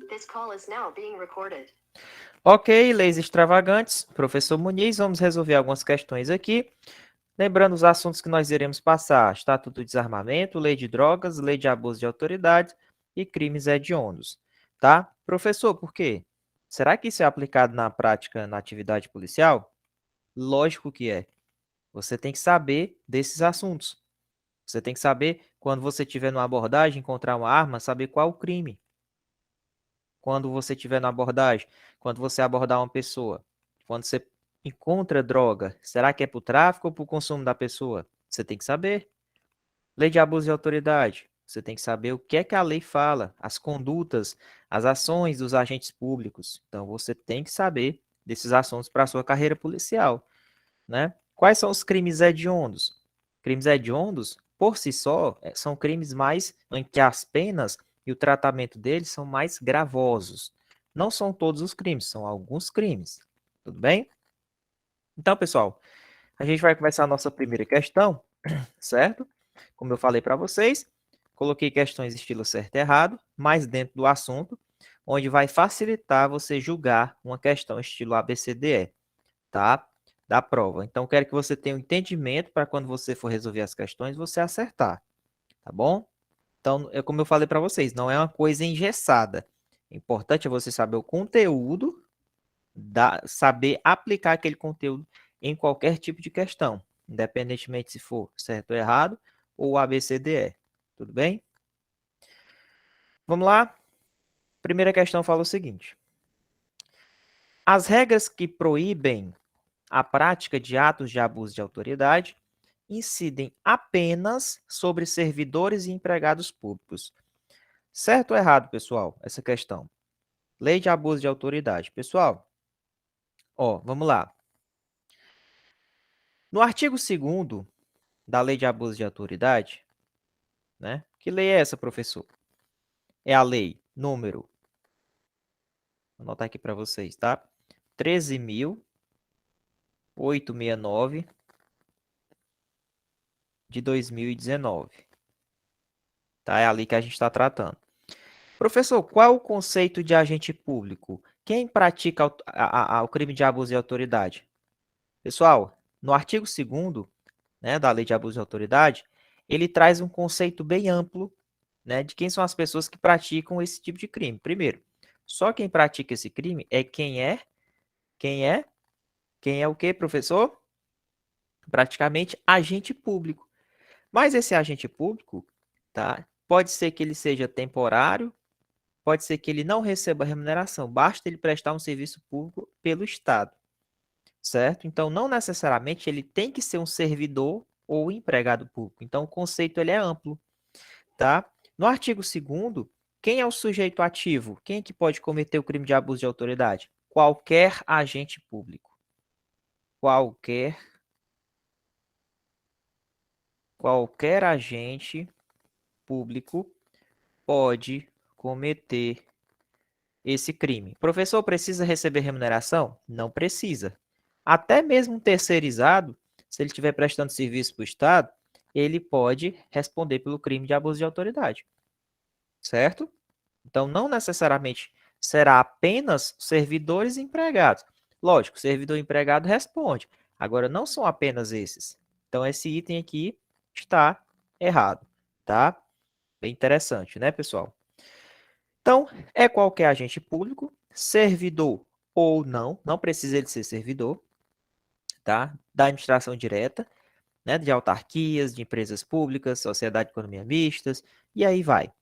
This call is now being recorded. Ok, leis extravagantes. Professor Muniz, vamos resolver algumas questões aqui. Lembrando os assuntos que nós iremos passar: Estatuto do Desarmamento, Lei de Drogas, Lei de Abuso de Autoridade e Crimes hediondos. Tá? Professor, por quê? Será que isso é aplicado na prática na atividade policial? Lógico que é. Você tem que saber desses assuntos. Você tem que saber, quando você estiver numa abordagem, encontrar uma arma, saber qual o crime. Quando você estiver na abordagem, quando você abordar uma pessoa, quando você encontra droga, será que é para o tráfico ou para o consumo da pessoa? Você tem que saber. Lei de abuso de autoridade. Você tem que saber o que é que a lei fala, as condutas, as ações dos agentes públicos. Então, você tem que saber desses assuntos para a sua carreira policial, né? Quais são os crimes hediondos? Crimes hediondos, por si só, são crimes mais em que as penas e o tratamento deles são mais gravosos. Não são todos os crimes, são alguns crimes. Tudo bem? Então, pessoal, a gente vai começar a nossa primeira questão, certo? Como eu falei para vocês, coloquei questões estilo certo e errado, mas dentro do assunto, onde vai facilitar você julgar uma questão estilo ABCDE, tá? Da prova. Então, quero que você tenha um entendimento para quando você for resolver as questões, você acertar, tá bom? Então, é como eu falei para vocês, não é uma coisa engessada. O importante é você saber o conteúdo, saber aplicar aquele conteúdo em qualquer tipo de questão, independentemente se for certo ou errado, ou ABCDE. Tudo bem? Vamos lá? Primeira questão fala o seguinte: as regras que proíbem a prática de atos de abuso de autoridade incidem apenas sobre servidores e empregados públicos. Certo ou errado, pessoal, essa questão? Lei de abuso de autoridade. Pessoal, ó, vamos lá. No artigo 2º da Lei de abuso de autoridade, né? Que lei é essa, professor? É a lei número, vou anotar aqui para vocês, tá? 13.869 de 2019. Tá? É a lei que a gente está tratando. Professor, qual é o conceito de agente público? Quem pratica o crime de abuso de autoridade? Pessoal, no artigo 2º, né, da Lei de Abuso de Autoridade, ele traz um conceito bem amplo, né, de quem são as pessoas que praticam esse tipo de crime. Primeiro, só quem pratica esse crime é quem é, quem é o quê, professor? Praticamente agente público. Mas esse agente público, tá? Pode ser que ele seja temporário, pode ser que ele não receba remuneração, basta ele prestar um serviço público pelo Estado, certo? Então, não necessariamente ele tem que ser um servidor ou empregado público. Então, o conceito ele é amplo, tá? No artigo 2º, quem é o sujeito ativo? Quem é que pode cometer o crime de abuso de autoridade? Qualquer agente público. Qualquer, qualquer agente público pode cometer esse crime. Professor, precisa receber remuneração? Não precisa. Até mesmo um terceirizado, se ele estiver prestando serviço para o Estado, ele pode responder pelo crime de abuso de autoridade, certo? Então, não necessariamente será apenas servidores e empregados. Lógico, servidor e empregado responde. Agora, não são apenas esses. Então, esse item aqui está errado, tá? Bem interessante, né, pessoal? Então, é qualquer agente público, servidor ou não, não precisa ele ser servidor, tá? Da administração direta, né? De autarquias, de empresas públicas, sociedade de economia mistas, e aí vai,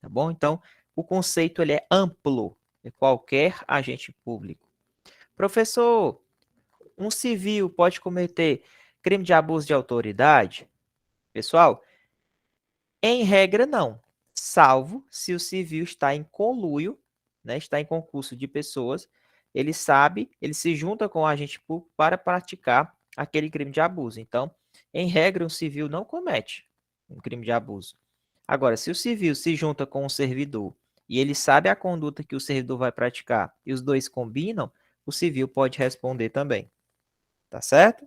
tá bom? Então, o conceito ele é amplo, é qualquer agente público. Professor, um civil pode cometer crime de abuso de autoridade? Pessoal, em regra, não, salvo se o civil está em conluio, né, está em concurso de pessoas, ele sabe, ele se junta com o agente público para praticar aquele crime de abuso. Então, em regra, um civil não comete um crime de abuso. Agora, se o civil se junta com um servidor e ele sabe a conduta que o servidor vai praticar e os dois combinam, o civil pode responder também. Tá certo?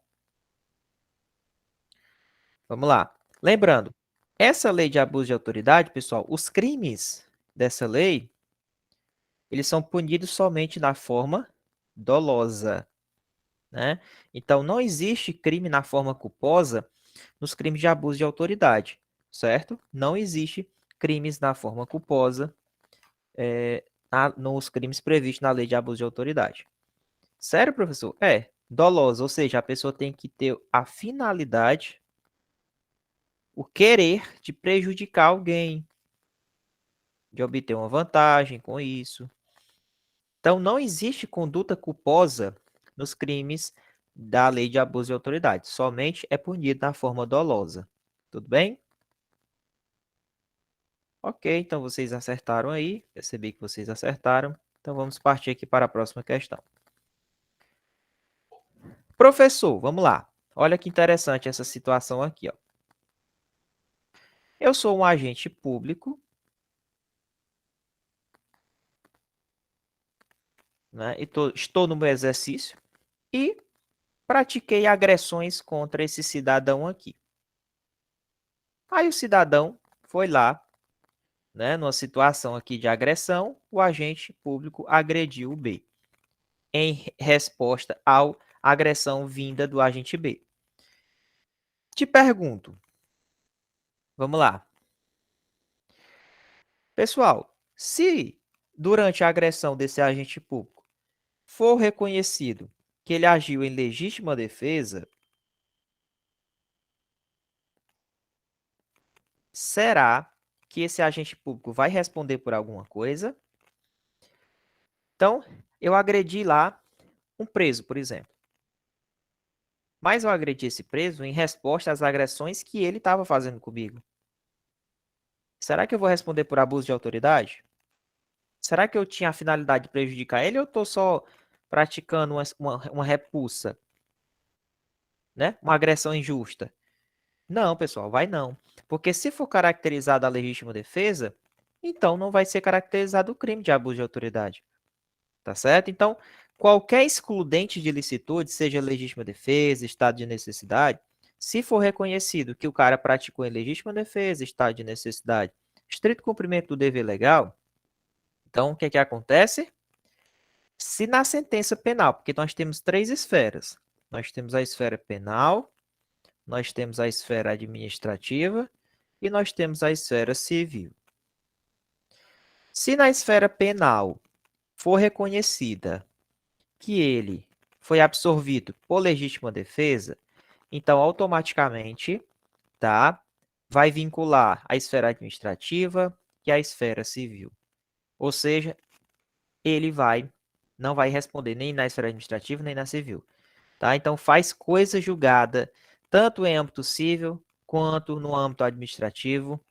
Vamos lá. Lembrando, essa lei de abuso de autoridade, pessoal, os crimes dessa lei, eles são punidos somente na forma dolosa, né? Então, não existe crime na forma culposa nos crimes de abuso de autoridade, certo? Não existe crimes na forma culposa nos crimes previstos na lei de abuso de autoridade. Sério, professor? É, dolosa, ou seja, a pessoa tem que ter a finalidade, o querer de prejudicar alguém, de obter uma vantagem com isso. Então, não existe conduta culposa nos crimes da lei de abuso de autoridade. Somente é punido na forma dolosa. Tudo bem? Ok, então vocês acertaram aí. Percebi que vocês acertaram. Então, vamos partir aqui para a próxima questão. Professor, vamos lá. Olha que interessante essa situação aqui, ó. Eu sou um agente público, né? E estou no meu exercício e pratiquei agressões contra esse cidadão aqui. Aí o cidadão foi lá, né, numa situação aqui de agressão, o agente público agrediu o B, em resposta à agressão vinda do agente B. Te pergunto, vamos lá. Pessoal, se durante a agressão desse agente público for reconhecido que ele agiu em legítima defesa, será que esse agente público vai responder por alguma coisa? Então, eu agredi lá um preso, por exemplo. Mas eu agredi esse preso em resposta às agressões que ele estava fazendo comigo. Será que eu vou responder por abuso de autoridade? Será que eu tinha a finalidade de prejudicar ele ou eu estou só praticando uma repulsa, né? Uma agressão injusta? Não, pessoal, vai não. Porque se for caracterizada a legítima defesa, então não vai ser caracterizado o crime de abuso de autoridade. Tá certo? Então, qualquer excludente de licitude, seja legítima defesa, estado de necessidade, se for reconhecido que o cara praticou em legítima defesa, estado de necessidade, estrito cumprimento do dever legal, então o que é que acontece? Se na sentença penal, porque nós temos três esferas, nós temos a esfera penal, nós temos a esfera administrativa e nós temos a esfera civil. Se na esfera penal for reconhecida que ele foi absorvido por legítima defesa, então automaticamente, tá, vai vincular a esfera administrativa e a esfera civil. Ou seja, ele não vai responder nem na esfera administrativa nem na civil, tá? Então faz coisa julgada tanto em âmbito civil quanto no âmbito administrativo,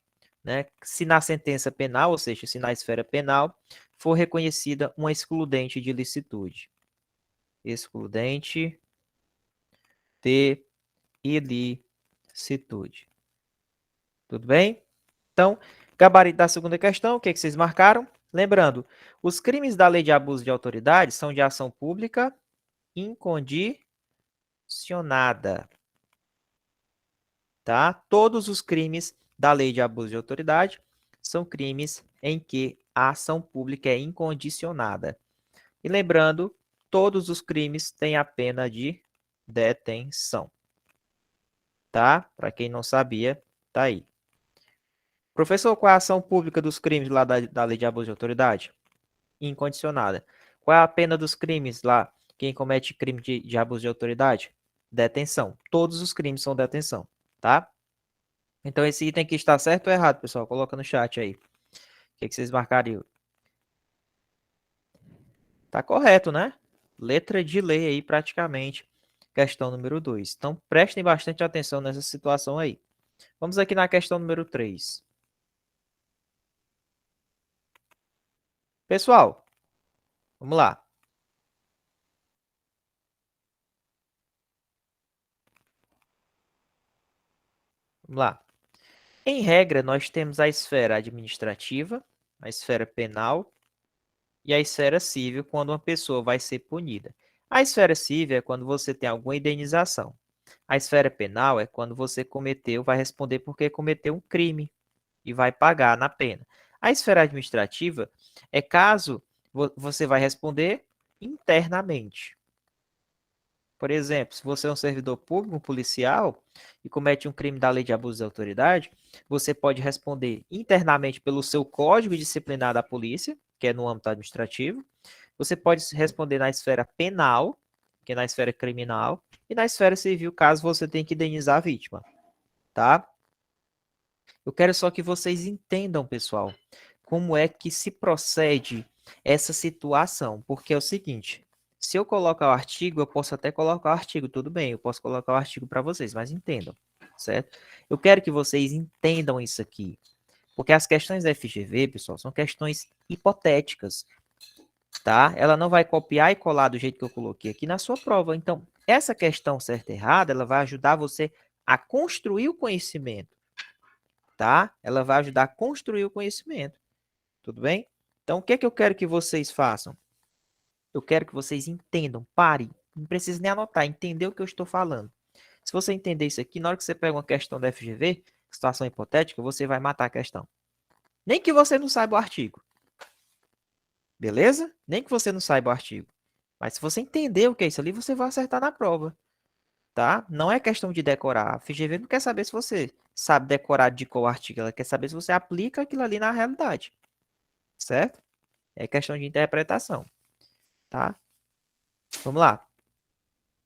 né? Se na sentença penal, ou seja, se na esfera penal for reconhecida uma excludente de licitude. Excludente de ilicitude. Tudo bem? Então, gabarito da segunda questão, o que vocês marcaram? Lembrando, os crimes da lei de abuso de autoridade são de ação pública incondicionada. Tá? Todos os crimes da lei de abuso de autoridade são crimes em que a ação pública é incondicionada. E lembrando, todos os crimes têm a pena de detenção. Tá? Para quem não sabia, tá aí. Professor, qual é a ação pública dos crimes lá da lei de abuso de autoridade? Incondicionada. Qual é a pena dos crimes lá? Quem comete crime de abuso de autoridade? Detenção. Todos os crimes são detenção, tá? Então esse item aqui está certo ou errado, pessoal? Coloca no chat aí. O que vocês marcariam? Tá correto, né? Letra de lei aí, praticamente. Questão número 2. Então prestem bastante atenção nessa situação aí. Vamos aqui na questão número 3. Pessoal, vamos lá. Vamos lá. Em regra, nós temos a esfera administrativa, a esfera penal e a esfera civil quando uma pessoa vai ser punida. A esfera civil é quando você tem alguma indenização. A esfera penal é quando você vai responder porque cometeu um crime e vai pagar na pena. A esfera administrativa é caso Você vai responder internamente. Por exemplo, se você é um servidor público, um policial, e comete um crime da lei de abuso de autoridade, você pode responder internamente pelo seu código disciplinar da polícia, que é no âmbito administrativo. Você pode responder na esfera penal, que é na esfera criminal, e na esfera civil, caso você tenha que indenizar a vítima, tá? Eu quero só que vocês entendam, pessoal, como é que se procede essa situação, porque é o seguinte, se eu colocar o artigo, eu posso até colocar o artigo, tudo bem, eu posso colocar o artigo para vocês, mas entendam, certo? Eu quero que vocês entendam isso aqui, porque as questões da FGV, pessoal, são questões hipotéticas, tá? Ela não vai copiar e colar do jeito que eu coloquei aqui na sua prova. Então, essa questão certa e errada, ela vai ajudar você a construir o conhecimento, tá? Ela vai ajudar a construir o conhecimento. Tudo bem? Então, o que é que eu quero que vocês façam? Eu quero que vocês entendam, parem, não precisa nem anotar, entender o que eu estou falando. Se você entender isso aqui, na hora que você pega uma questão da FGV, situação hipotética, você vai matar a questão. Nem que você não saiba o artigo. Beleza? Nem que você não saiba o artigo. Mas se você entender o que é isso ali, você vai acertar na prova. Tá? Não é questão de decorar. A FGV não quer saber se você sabe decorar de qual artigo, ela quer saber se você aplica aquilo ali na realidade. Certo? É questão de interpretação, tá? Vamos lá.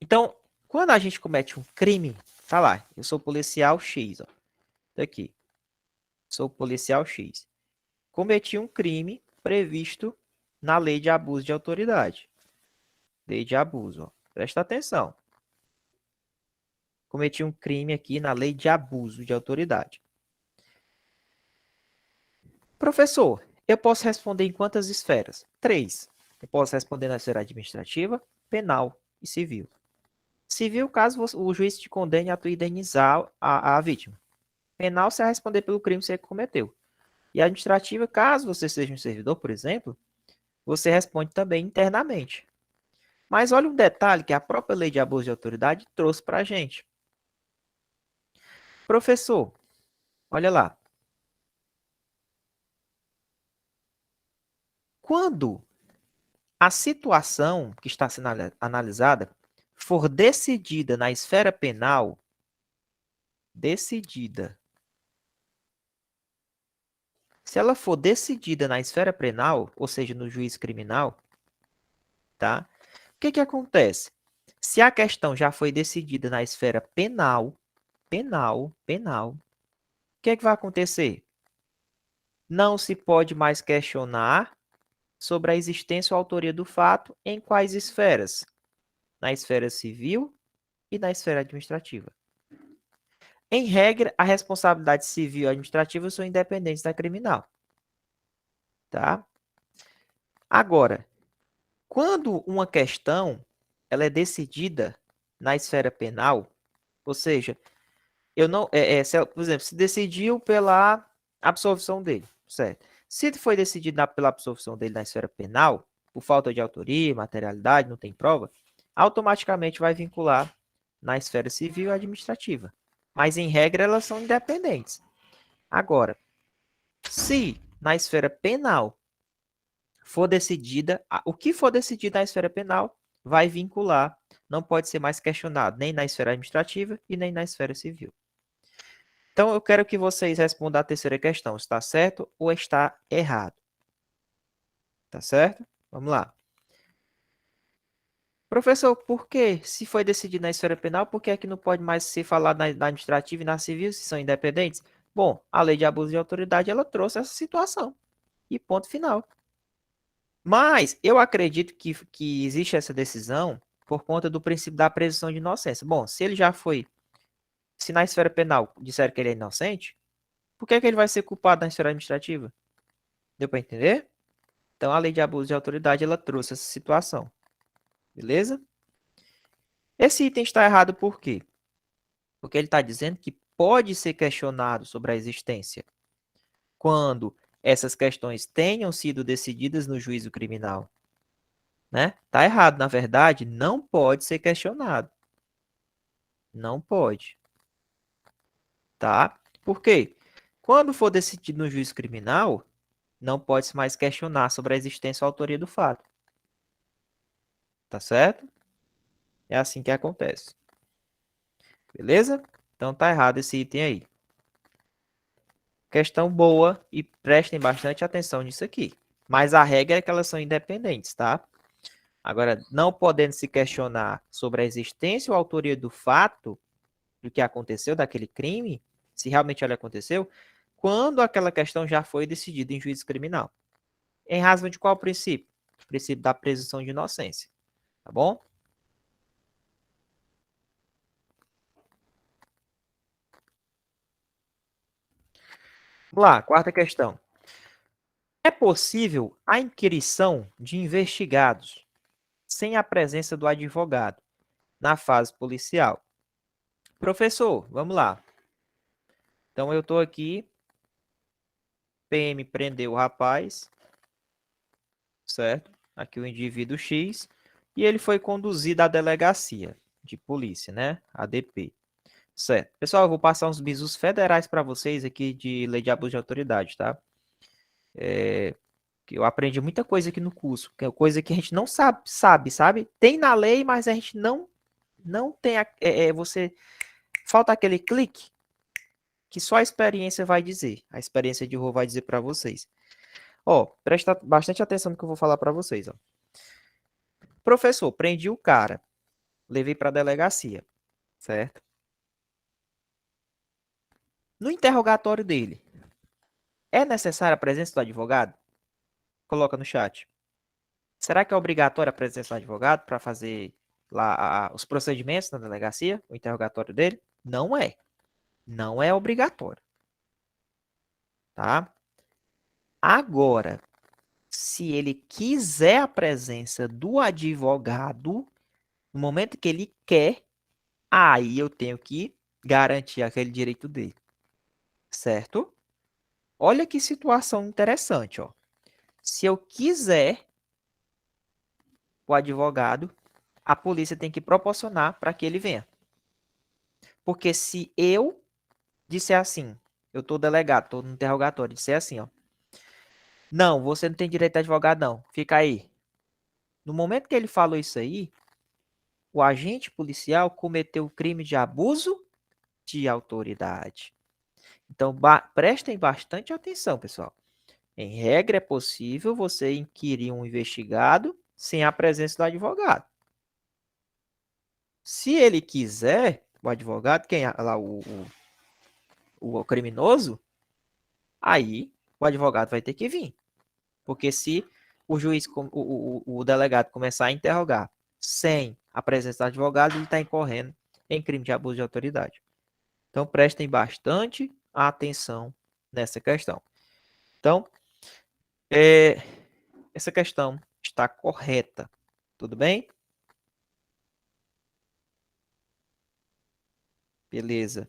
Então, quando a gente comete um crime, tá lá, eu sou policial X, ó. Tá aqui. Sou policial X. Cometi um crime previsto na lei de abuso de autoridade. Lei de abuso, ó. Presta atenção. Cometi um crime aqui na lei de abuso de autoridade. Professor, eu posso responder em quantas esferas? 3. Eu posso responder na esfera administrativa, penal e civil. Civil, caso o juiz te condene a tu indenizar a vítima. Penal, você vai responder pelo crime que você cometeu. E administrativa, caso você seja um servidor, por exemplo, você responde também internamente. Mas olha um detalhe que a própria lei de abuso de autoridade trouxe para a gente. Professor, olha lá. Quando a situação que está sendo analisada for decidida na esfera penal, se ela for decidida na esfera penal, ou seja, no juízo criminal, tá? O que que acontece? Se a questão já foi decidida na esfera penal, o que é que vai acontecer? Não se pode mais questionar sobre a existência ou autoria do fato em quais esferas? Na esfera civil e na esfera administrativa. Em regra, a responsabilidade civil e administrativa são independentes da criminal. Tá? Agora, quando uma questão ela é decidida na esfera penal, ou seja, eu não, por exemplo, se decidiu pela absolvição dele, certo? Se foi decidido pela absolvição dele na esfera penal, por falta de autoria, materialidade, não tem prova, automaticamente vai vincular na esfera civil e administrativa. Mas, em regra, elas são independentes. Agora, se na esfera penal for decidida, o que for decidido na esfera penal vai vincular, não pode ser mais questionado nem na esfera administrativa e nem na esfera civil. Então, eu quero que vocês respondam a terceira questão, está certo ou está errado? Tá certo? Vamos lá. Professor, por que, se foi decidido na esfera penal, por que é que não pode mais ser falado na administrativa e na civil, se são independentes? Bom, a lei de abuso de autoridade, ela trouxe essa situação. E ponto final. Mas eu acredito que existe essa decisão por conta do princípio da presunção de inocência. Bom, se ele já foi, se na esfera penal disseram que ele é inocente, por que ele vai ser culpado na esfera administrativa? Deu para entender? Então, a lei de abuso de autoridade, ela trouxe essa situação. Beleza? Esse item está errado por quê? Porque ele está dizendo que pode ser questionado sobre a existência quando essas questões tenham sido decididas no juízo criminal. Né? Tá errado, na verdade, não pode ser questionado. Não pode. Tá? Por quê? Quando for decidido no juízo criminal, não pode mais questionar sobre a existência ou autoria do fato. Tá certo? É assim que acontece. Beleza? Então tá errado esse item aí. Questão boa e prestem bastante atenção nisso aqui. Mas a regra é que elas são independentes, tá? Agora, não podendo se questionar sobre a existência ou autoria do fato, do que aconteceu, daquele crime, se realmente ele aconteceu, quando aquela questão já foi decidida em juízo criminal. Em razão de qual princípio? O princípio da presunção de inocência. Tá bom? Vamos lá, quarta questão. É possível a inquirição de investigados sem a presença do advogado na fase policial? Professor, vamos lá. Então eu estou aqui, PM prendeu o rapaz, certo? Aqui o indivíduo X, e ele foi conduzido à delegacia de polícia, né? ADP. Certo. Pessoal, eu vou passar uns bisus federais para vocês aqui de lei de abuso de autoridade, tá? Que eu aprendi muita coisa aqui no curso, que é coisa que a gente não sabe? Tem na lei, mas a gente não tem você falta aquele clique que só a experiência vai dizer. A experiência de rua vai dizer para vocês. Ó, presta bastante atenção no que eu vou falar para vocês, ó. Professor, prendi o cara, levei para a delegacia, certo? No interrogatório dele, é necessária a presença do advogado? Coloca no chat. Será que é obrigatória a presença do advogado para fazer lá os procedimentos na delegacia, o interrogatório dele? Não é. Não é obrigatório, tá? Agora, se ele quiser a presença do advogado, no momento que ele quer, aí eu tenho que garantir aquele direito dele, certo? Olha que situação interessante, ó. Se eu quiser o advogado, a polícia tem que proporcionar para que ele venha. Porque se eu disser assim, eu tô delegado, tô no interrogatório, disser assim, ó. Não, você não tem direito a advogado, não. Fica aí. No momento que ele falou isso aí, o agente policial cometeu o crime de abuso de autoridade. Então, prestem bastante atenção, pessoal. Em regra, é possível você inquirir um investigado sem a presença do advogado. Se ele quiser, o advogado, quem é lá, o criminoso, aí o advogado vai ter que vir. Porque se o juiz, o delegado começar a interrogar sem a presença do advogado, ele está incorrendo em crime de abuso de autoridade. Então, prestem bastante atenção nessa questão. Então, é, essa questão está correta. Tudo bem? Beleza.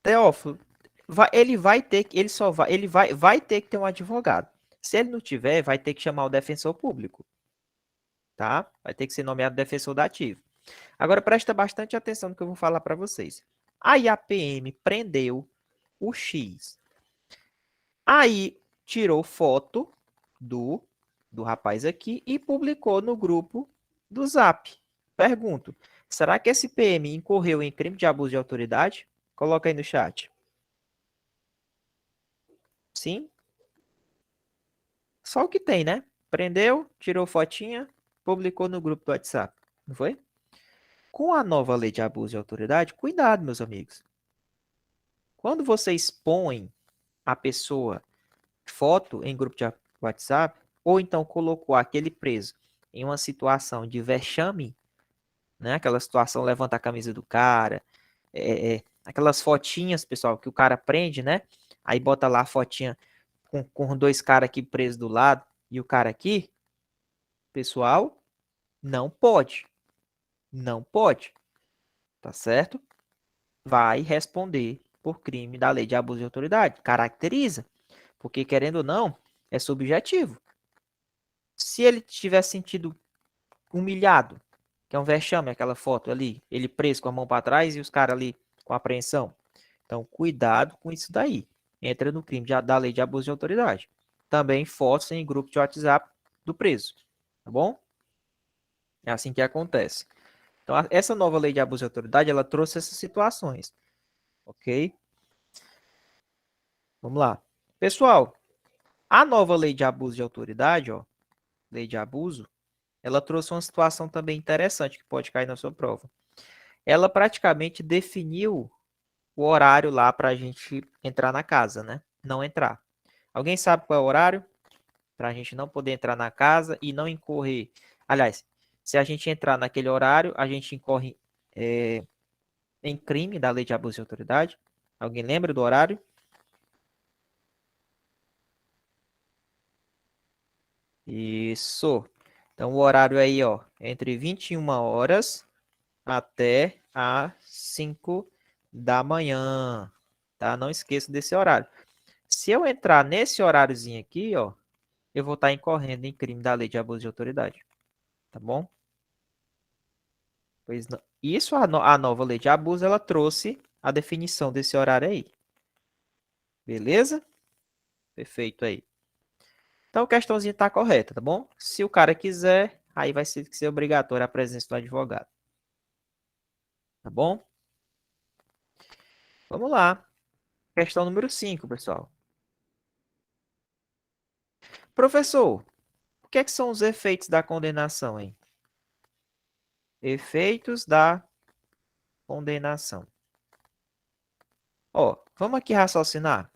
Teófilo, ele vai ter que ter um advogado. Se ele não tiver, vai ter que chamar o defensor público, tá? Vai ter que ser nomeado defensor dativo. Agora presta bastante atenção no que eu vou falar para vocês. Aí a PM prendeu o X. Aí tirou foto do do rapaz aqui e publicou no grupo do Zap. Pergunto: será que esse PM incorreu em crime de abuso de autoridade? Coloca aí no chat. Sim? Só o que tem, né? Prendeu, tirou fotinha, publicou no grupo do WhatsApp. Não foi? Com a nova lei de abuso de autoridade, cuidado, meus amigos. Quando você expõe a pessoa foto em grupo de WhatsApp, ou então colocou aquele preso em uma situação de vexame, né? Aquela situação levanta a camisa do cara, aquelas fotinhas, pessoal, que o cara prende, né? Aí bota lá a fotinha com dois caras aqui presos do lado e o cara aqui, pessoal, não pode. Não pode, tá certo? Vai responder por crime da lei de abuso de autoridade. Caracteriza, porque querendo ou não, é subjetivo. Se ele tiver sentido humilhado, que é um vexame, aquela foto ali, ele preso com a mão para trás e os caras ali com apreensão. Então, cuidado com isso daí. Entra no crime da lei de abuso de autoridade. Também fotos em grupo de WhatsApp do preso, tá bom? É assim que acontece. Então, essa nova lei de abuso de autoridade, ela trouxe essas situações, ok? Vamos lá. Pessoal, a nova lei de abuso de autoridade, ó, lei de abuso, ela trouxe uma situação também interessante que pode cair na sua prova. Ela praticamente definiu o horário lá para a gente entrar na casa, né? Não entrar. Alguém sabe qual é o horário? Para a gente não poder entrar na casa e não incorrer. Aliás, se a gente entrar naquele horário, a gente incorre em crime da lei de abuso de autoridade. Alguém lembra do horário? Isso. Então, o horário aí, ó, entre 21 horas até às 5 da manhã, tá? Não esqueça desse horário. Se eu entrar nesse horáriozinho aqui, ó, eu vou estar incorrendo em crime da lei de abuso de autoridade, tá bom? Pois não. Isso, a nova lei de abuso, ela trouxe a definição desse horário aí. Beleza? Perfeito aí. Então, a questãozinha está correta, tá bom? Se o cara quiser, aí vai ser obrigatória a presença do advogado. Tá bom? Vamos lá. Questão número 5, pessoal. Professor, o que é que são os efeitos da condenação, hein? Efeitos da condenação. Ó, vamos aqui raciocinar.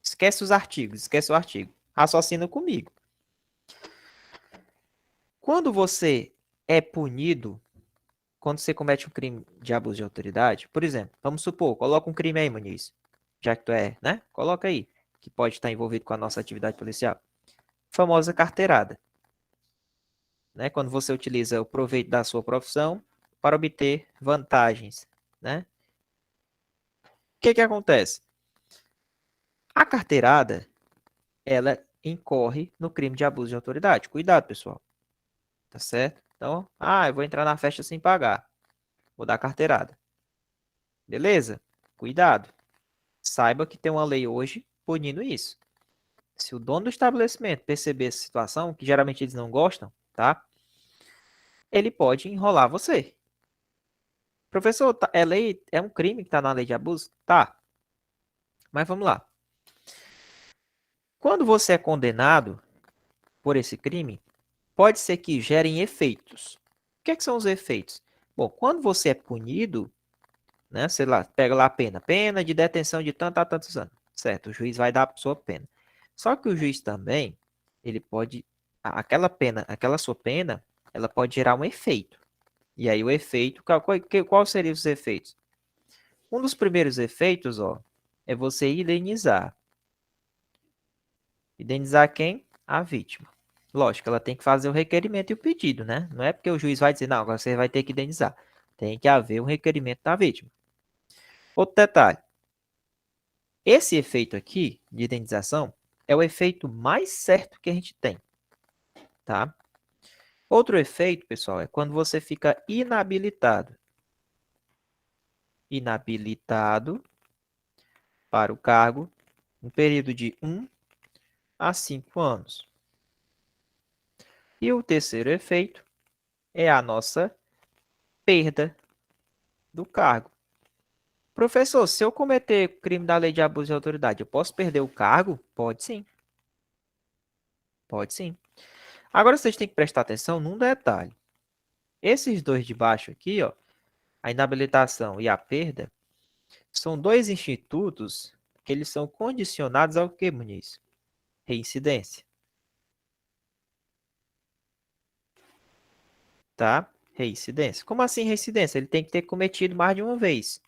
Esquece os artigos, esquece o artigo. Raciocina comigo. Quando você é punido, quando você comete um crime de abuso de autoridade, por exemplo, vamos supor, coloca um crime aí, Muniz, já que tu é, né? Coloca aí, que pode estar envolvido com a nossa atividade policial. Famosa carteirada, né? Quando você utiliza o proveito da sua profissão para obter vantagens, né? O que que acontece? A carteirada, ela incorre no crime de abuso de autoridade. Cuidado, pessoal. Tá certo? Então, eu vou entrar na festa sem pagar. Vou dar carteirada. Beleza? Cuidado. Saiba que tem uma lei hoje punindo isso. Se o dono do estabelecimento perceber essa situação, que geralmente eles não gostam, tá? Ele pode enrolar você. Professor, é lei, é um crime que está na lei de abuso? Tá. Mas vamos lá. Quando você é condenado por esse crime, pode ser que gerem efeitos. O que é que são os efeitos? Bom, quando você é punido, né, sei lá, pega lá a pena, pena de detenção de tanto a tantos anos, certo? O juiz vai dar a sua pena. Só que o juiz também, ele pode, aquela pena, aquela sua pena, ela pode gerar um efeito. E aí o efeito, qual seriam os efeitos? Um dos primeiros efeitos, ó, é você indenizar. Indenizar quem? A vítima. Lógico, ela tem que fazer o requerimento e o pedido, né? Não é porque o juiz vai dizer, não, agora você vai ter que indenizar. Tem que haver um requerimento da vítima. Outro detalhe. Esse efeito aqui, de indenização, é o efeito mais certo que a gente tem, tá? Outro efeito, pessoal, é quando você fica inabilitado. Inabilitado para o cargo um período de 1 a 5 anos. E o terceiro efeito é a nossa perda do cargo. Professor, se eu cometer crime da lei de abuso de autoridade, eu posso perder o cargo? Pode sim. Pode sim. Agora vocês têm que prestar atenção num detalhe. Esses dois de baixo aqui, ó, a inabilitação e a perda, são dois institutos que eles são condicionados ao que, Muniz? Reincidência. Tá? Reincidência. Como assim reincidência? Ele tem que ter cometido mais de uma vez.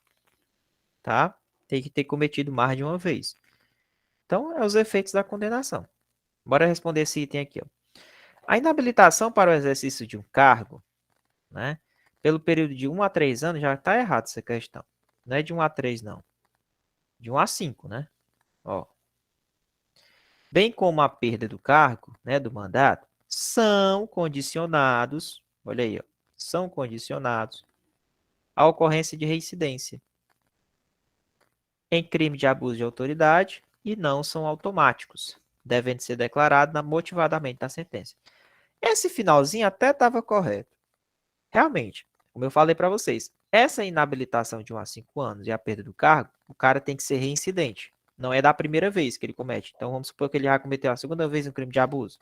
Tá? Tem que ter cometido mais de uma vez. Então, é os efeitos da condenação. Bora responder esse item aqui, ó. A inabilitação para o exercício de um cargo, né, pelo período de 1 a 3 anos, já está errado essa questão. Não é de 1 a 3, não. De 1 a 5, né? Ó. Bem como a perda do cargo, né, do mandato, são condicionados, olha aí, ó, são condicionados à ocorrência de reincidência em crime de abuso de autoridade e não são automáticos, devendo ser declarados motivadamente na sentença. Esse finalzinho até estava correto. Realmente, como eu falei para vocês, essa inabilitação de 1 a 5 anos e a perda do cargo, o cara tem que ser reincidente. Não é da primeira vez que ele comete. Então, vamos supor que ele já cometeu a segunda vez um crime de abuso.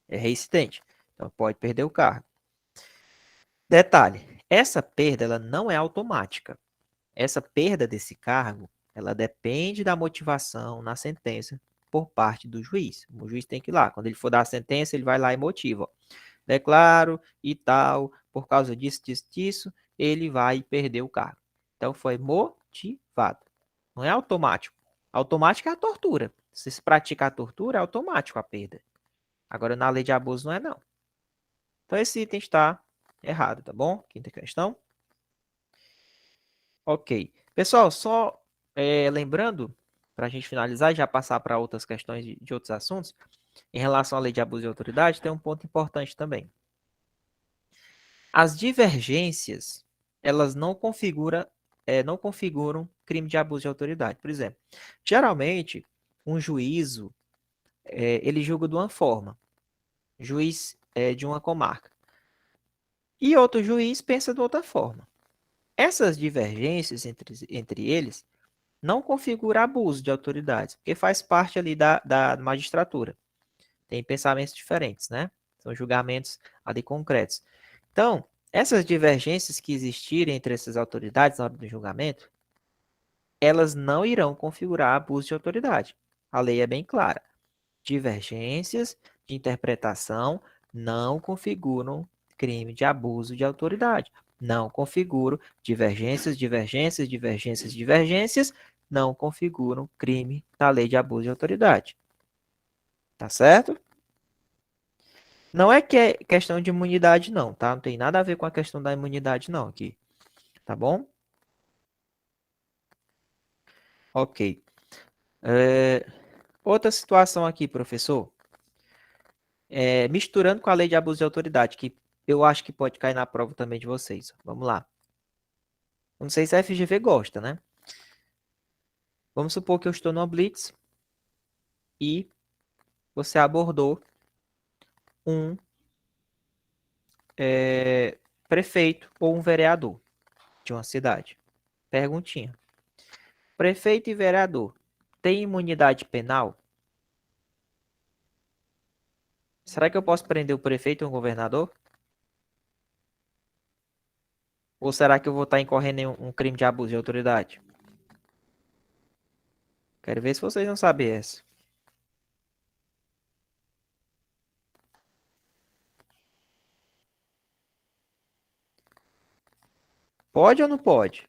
É reincidente. Então, pode perder o cargo. Detalhe, essa perda ela não é automática. Essa perda desse cargo, ela depende da motivação na sentença por parte do juiz. O juiz tem que ir lá. Quando ele for dar a sentença, ele vai lá e motiva. Declaro e tal, por causa disso, disso, disso, ele vai perder o cargo. Então, foi motivado. Não é automático. Automático é a tortura. Se pratica a tortura, é automático a perda. Agora, na lei de abuso, não é não. Então, esse item está errado, tá bom? Quinta questão. Ok. Pessoal, só lembrando, para a gente finalizar e já passar para outras questões de outros assuntos, em relação à lei de abuso de autoridade, tem um ponto importante também. As divergências, elas não configuram crime de abuso de autoridade. Por exemplo, geralmente, um juízo, ele julga de uma forma, juiz de uma comarca, e outro juiz pensa de outra forma. Essas divergências entre eles não configura abuso de autoridade, porque faz parte ali da magistratura. Tem pensamentos diferentes, né? São julgamentos ali concretos. Então, essas divergências que existirem entre essas autoridades na hora do julgamento, elas não irão configurar abuso de autoridade. A lei é bem clara. Divergências de interpretação não configuram crime de abuso de autoridade. Não configuram divergências, não configuram crime da lei de abuso de autoridade. Tá certo? Não é que é questão de imunidade, não, tá? Não tem nada a ver com a questão da imunidade, não, aqui. Tá bom? Ok. Outra situação aqui, professor. Misturando com a lei de abuso de autoridade, que eu acho que pode cair na prova também de vocês. Vamos lá. Não sei se a FGV gosta, né? Vamos supor que eu estou no Blitz e você abordou um prefeito ou um vereador de uma cidade. Perguntinha. Prefeito e vereador têm imunidade penal? Será que eu posso prender o prefeito ou o governador? Ou será que eu vou estar incorrendo em um crime de abuso de autoridade? Quero ver se vocês não sabem essa. Pode ou não pode?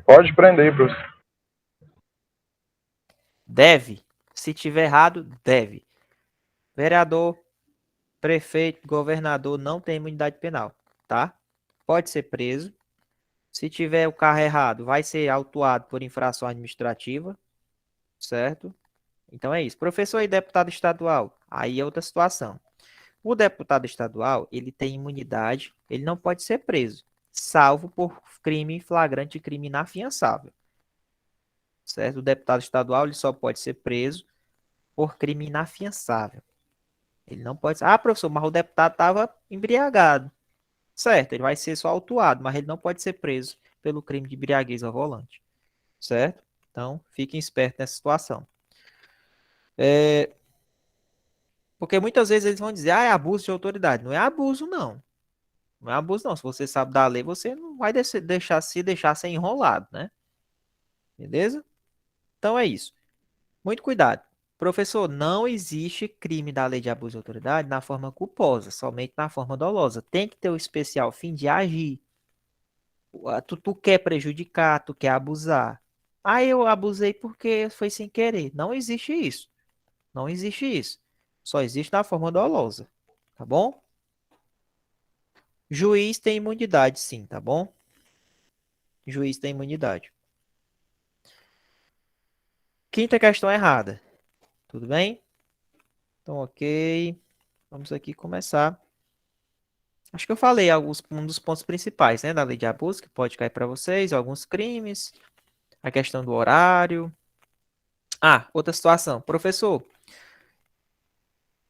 Pode prender, professor. Deve. Se tiver errado, deve. Vereador, prefeito, governador não tem imunidade penal, tá? Pode ser preso. Se tiver o carro errado, vai ser autuado por infração administrativa, certo? Então é isso. Professor e deputado estadual, aí é outra situação. O deputado estadual, ele tem imunidade, ele não pode ser preso, salvo por crime flagrante e crime inafiançável, certo? O deputado estadual, ele só pode ser preso por crime inafiançável. Ele não pode ser, professor, mas o deputado estava embriagado. Certo, ele vai ser só autuado, mas ele não pode ser preso pelo crime de embriaguez ao volante. Certo? Então, fiquem espertos nessa situação. Porque muitas vezes eles vão dizer, é abuso de autoridade. Não é abuso, não. Não é abuso, não. Se você sabe da lei, você não vai deixar ser enrolado, né? Beleza? Então é isso. Muito cuidado. Professor, não existe crime da lei de abuso de autoridade na forma culposa, somente na forma dolosa. Tem que ter o especial fim de agir. Tu quer prejudicar, tu quer abusar. Eu abusei porque foi sem querer. Não existe isso. Não existe isso. Só existe na forma dolosa. Tá bom? Juiz tem imunidade, sim, tá bom? Juiz tem imunidade. Quinta questão errada. Tudo bem? Então, ok. Vamos aqui começar Acho que eu falei um dos pontos principais, né, da lei de abuso que pode cair para vocês, alguns crimes, a questão do horário. Ah, outra situação. Professor,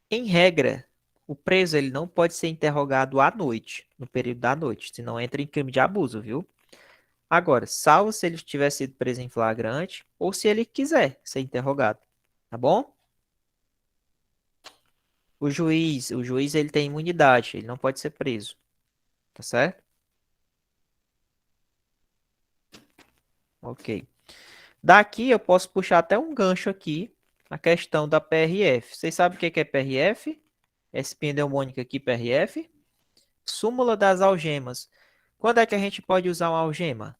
em regra, o preso ele não pode ser interrogado à noite, no período da noite, senão entra em crime de abuso, viu? Agora, salvo se ele tiver sido preso em flagrante ou se ele quiser ser interrogado, tá bom? O juiz ele tem imunidade, ele não pode ser preso, tá certo? Ok. Daqui eu posso puxar até um gancho aqui na questão da PRF. Vocês sabem o que é PRF? Esse pneumônica aqui, PRF? Súmula das algemas. Quando é que a gente pode usar uma algema?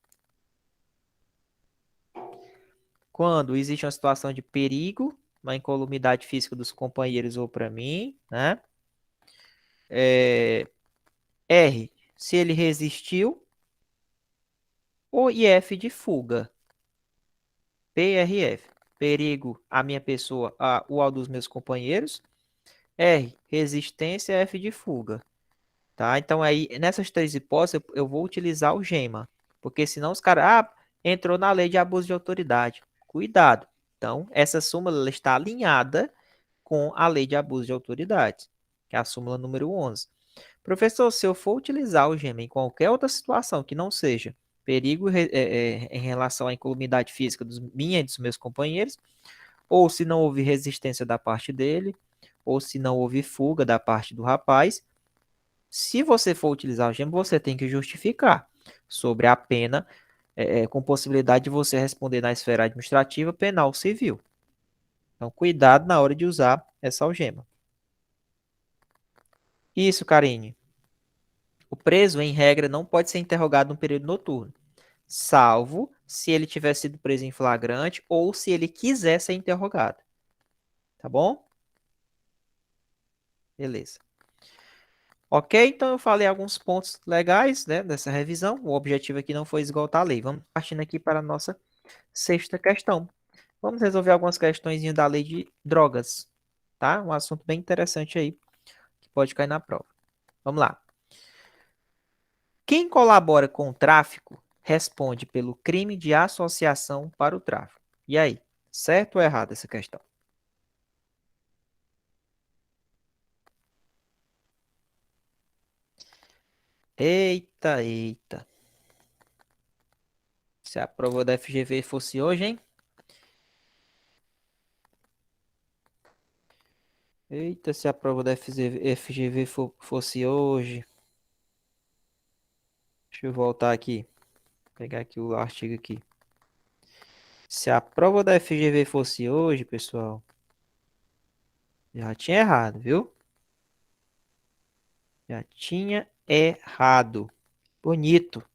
Quando existe uma situação de perigo, uma incolumidade física dos companheiros ou para mim, né? R, se ele resistiu. Ou IF de fuga. PRF, perigo à minha pessoa ou ao dos meus companheiros. R, resistência. F de fuga. Tá? Então, aí, nessas três hipóteses, eu vou utilizar o GEMA. Porque senão os caras, entrou na lei de abuso de autoridade. Cuidado. Então, essa súmula ela está alinhada com a lei de abuso de autoridade, que é a súmula número 11. Professor, se eu for utilizar o GEMA em qualquer outra situação que não seja perigo em relação à incolumidade física minha e dos meus companheiros, ou se não houve resistência da parte dele, ou se não houve fuga da parte do rapaz, se você for utilizar o GEMA, você tem que justificar sobre a pena, com possibilidade de você responder na esfera administrativa, penal, civil. Então, cuidado na hora de usar essa algema. Isso, Karine. O preso, em regra, não pode ser interrogado no período noturno, salvo se ele tiver sido preso em flagrante ou se ele quiser ser interrogado. Tá bom? Beleza. Ok, então eu falei alguns pontos legais, né, dessa revisão. O objetivo aqui não foi esgotar a lei. Vamos partindo aqui para a nossa sexta questão. Vamos resolver algumas questões da lei de drogas, tá? Um assunto bem interessante aí, que pode cair na prova. Vamos lá. Quem colabora com o tráfico responde pelo crime de associação para o tráfico. E aí, certo ou errado essa questão? Eita, eita. Se a prova da FGV fosse hoje, hein? Eita, se a prova da FGV fosse hoje. Deixa eu voltar aqui. Pegar aqui o artigo aqui. Se a prova da FGV fosse hoje, pessoal, já tinha errado, viu? Já tinha errado. Bonito. Vou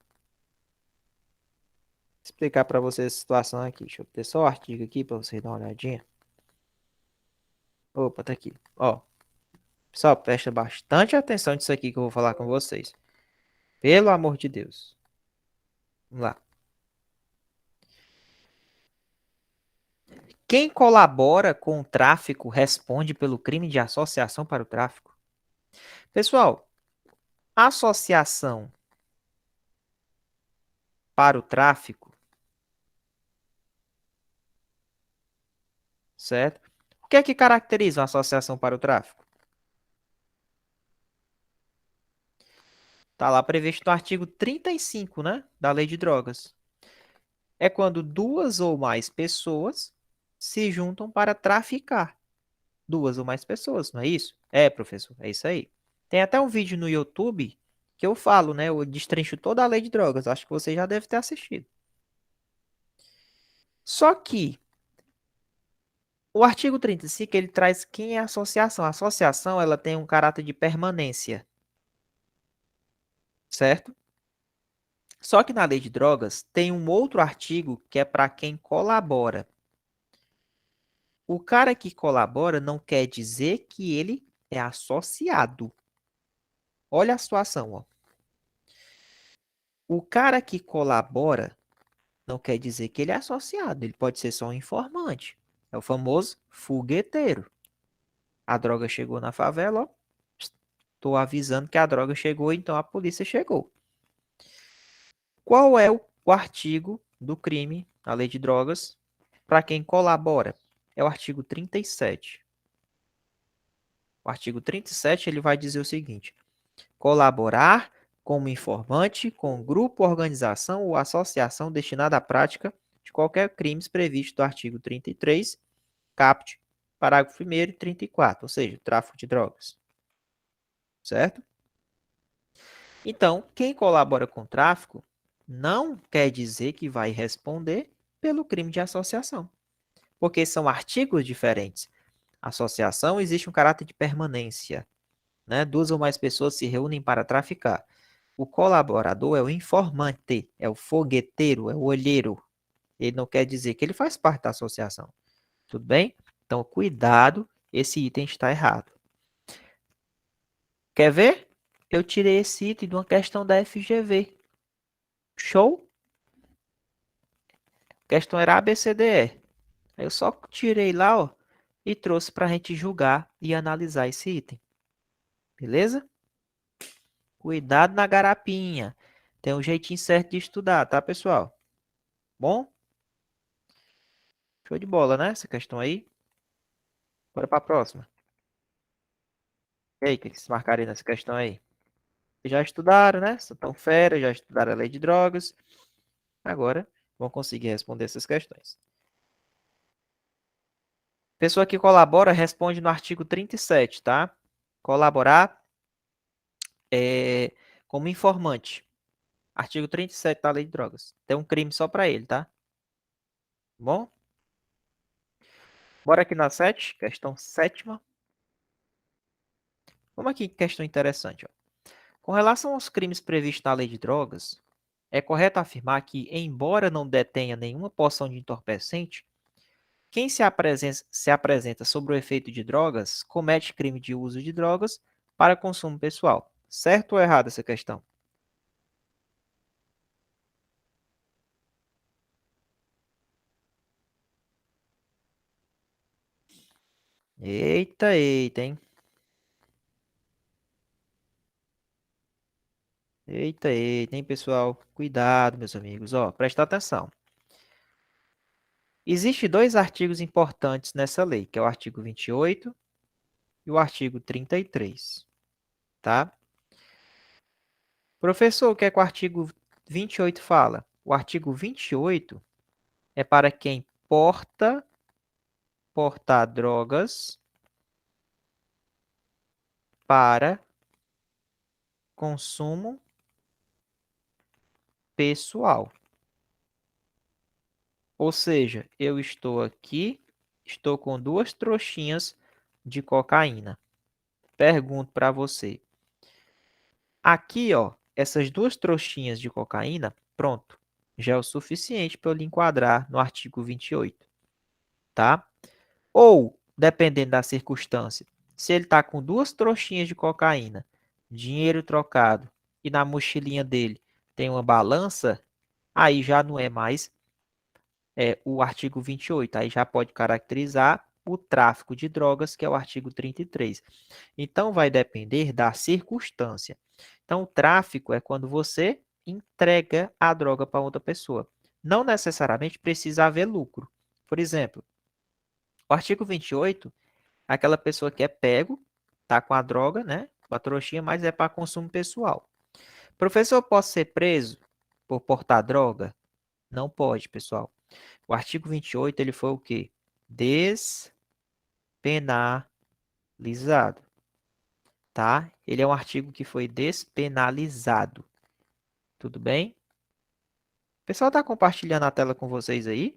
explicar para vocês a situação aqui. Deixa eu ter só o artigo aqui para vocês darem uma olhadinha. Opa, tá aqui. Ó, pessoal, presta bastante atenção nisso aqui que eu vou falar com vocês. Pelo amor de Deus. Vamos lá. Quem colabora com o tráfico responde pelo crime de associação para o tráfico. Pessoal, associação para o tráfico, certo? O que é que caracteriza uma associação para o tráfico? Está lá previsto no artigo 35, né, da Lei de Drogas. É quando duas ou mais pessoas se juntam para traficar. Duas ou mais pessoas, não é isso? É, professor, é isso aí. Tem até um vídeo no YouTube que eu falo, né? Eu destrincho toda a lei de drogas. Acho que você já deve ter assistido. Só que o artigo 35 ele traz quem é a associação. A associação ela tem um caráter de permanência, certo? Só que na lei de drogas tem um outro artigo que é para quem colabora. O cara que colabora não quer dizer que ele é associado. Olha a situação, ó. O cara que colabora não quer dizer que ele é associado, ele pode ser só um informante. É o famoso fogueteiro. A droga chegou na favela, ó, estou avisando que a droga chegou, então a polícia chegou. Qual é o artigo do crime, a lei de drogas, para quem colabora? É o artigo 37. O artigo 37 ele vai dizer o seguinte: colaborar como informante com grupo, organização ou associação destinada à prática de qualquer crime previsto do artigo 33, caput, parágrafo 1º e 34, ou seja, tráfico de drogas. Certo? Então, quem colabora com o tráfico não quer dizer que vai responder pelo crime de associação, porque são artigos diferentes. Associação existe um caráter de permanência, né? Duas ou mais pessoas se reúnem para traficar. O colaborador é o informante, é o fogueteiro, é o olheiro. Ele não quer dizer que ele faz parte da associação. Tudo bem? Então, cuidado, esse item está errado. Quer ver? Eu tirei esse item de uma questão da FGV. Show? A questão era ABCDE. Aí eu só tirei lá, ó, e trouxe para a gente julgar e analisar esse item. Beleza? Cuidado na garapinha. Tem um jeitinho certo de estudar, tá, pessoal? Bom? Show de bola, né? Essa questão aí. Bora para a próxima. E aí, o que vocês marcaram aí nessa questão aí? Já estudaram, né? São tão fera, já estudaram a lei de drogas. Agora vão conseguir responder essas questões. Pessoa que colabora responde no artigo 37, tá? Colaborar é como informante. Artigo 37 da lei de drogas. Tem um crime só para ele, tá? Bom? Bora aqui na 7, questão sétima. Vamos aqui, questão interessante, ó. Com relação aos crimes previstos na lei de drogas, é correto afirmar que, embora não detenha nenhuma porção de entorpecente, quem se apresenta sob o efeito de drogas comete crime de uso de drogas para consumo pessoal. Certo ou errado essa questão? Eita, eita, hein? Eita, eita, hein, pessoal? Cuidado, meus amigos. Ó, presta atenção. Existem dois artigos importantes nessa lei, que é o artigo 28 e o artigo 33, tá? Professor, o que é que o artigo 28 fala? O artigo 28 é para quem portar drogas para consumo pessoal. Ou seja, eu estou aqui, estou com duas trouxinhas de cocaína. Pergunto para você. Aqui, ó, essas duas trouxinhas de cocaína, pronto, já é o suficiente para eu lhe enquadrar no artigo 28, tá? Ou, dependendo da circunstância, se ele está com duas trouxinhas de cocaína, dinheiro trocado, e na mochilinha dele tem uma balança, aí já não é mais o artigo 28, aí já pode caracterizar o tráfico de drogas, que é o artigo 33. Então, vai depender da circunstância. Então, o tráfico é quando você entrega a droga para outra pessoa. Não necessariamente precisa haver lucro. Por exemplo, o artigo 28, aquela pessoa que é pego, tá com a droga, né? Com a trouxinha, mas é para consumo pessoal. Professor, posso ser preso por portar droga? Não pode, pessoal. O artigo 28, ele foi o quê? Despenalizado, tá? Ele é um artigo que foi despenalizado. Tudo bem? O pessoal tá compartilhando a tela com vocês aí?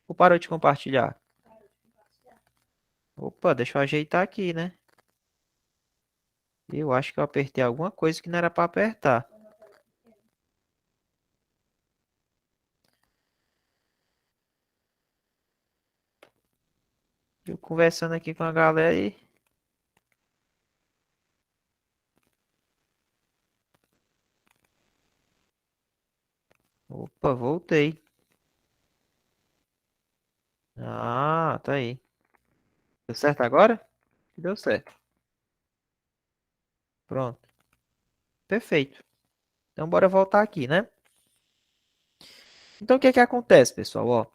Ou parou de compartilhar? Opa, deixa eu ajeitar aqui, né? Eu acho que eu apertei alguma coisa que não era para apertar. Eu conversando aqui com a galera e... Opa, voltei. Ah, tá aí. Deu certo agora? Deu certo. Pronto. Perfeito. Então, bora voltar aqui, né? Então, o que é que acontece, pessoal? Ó,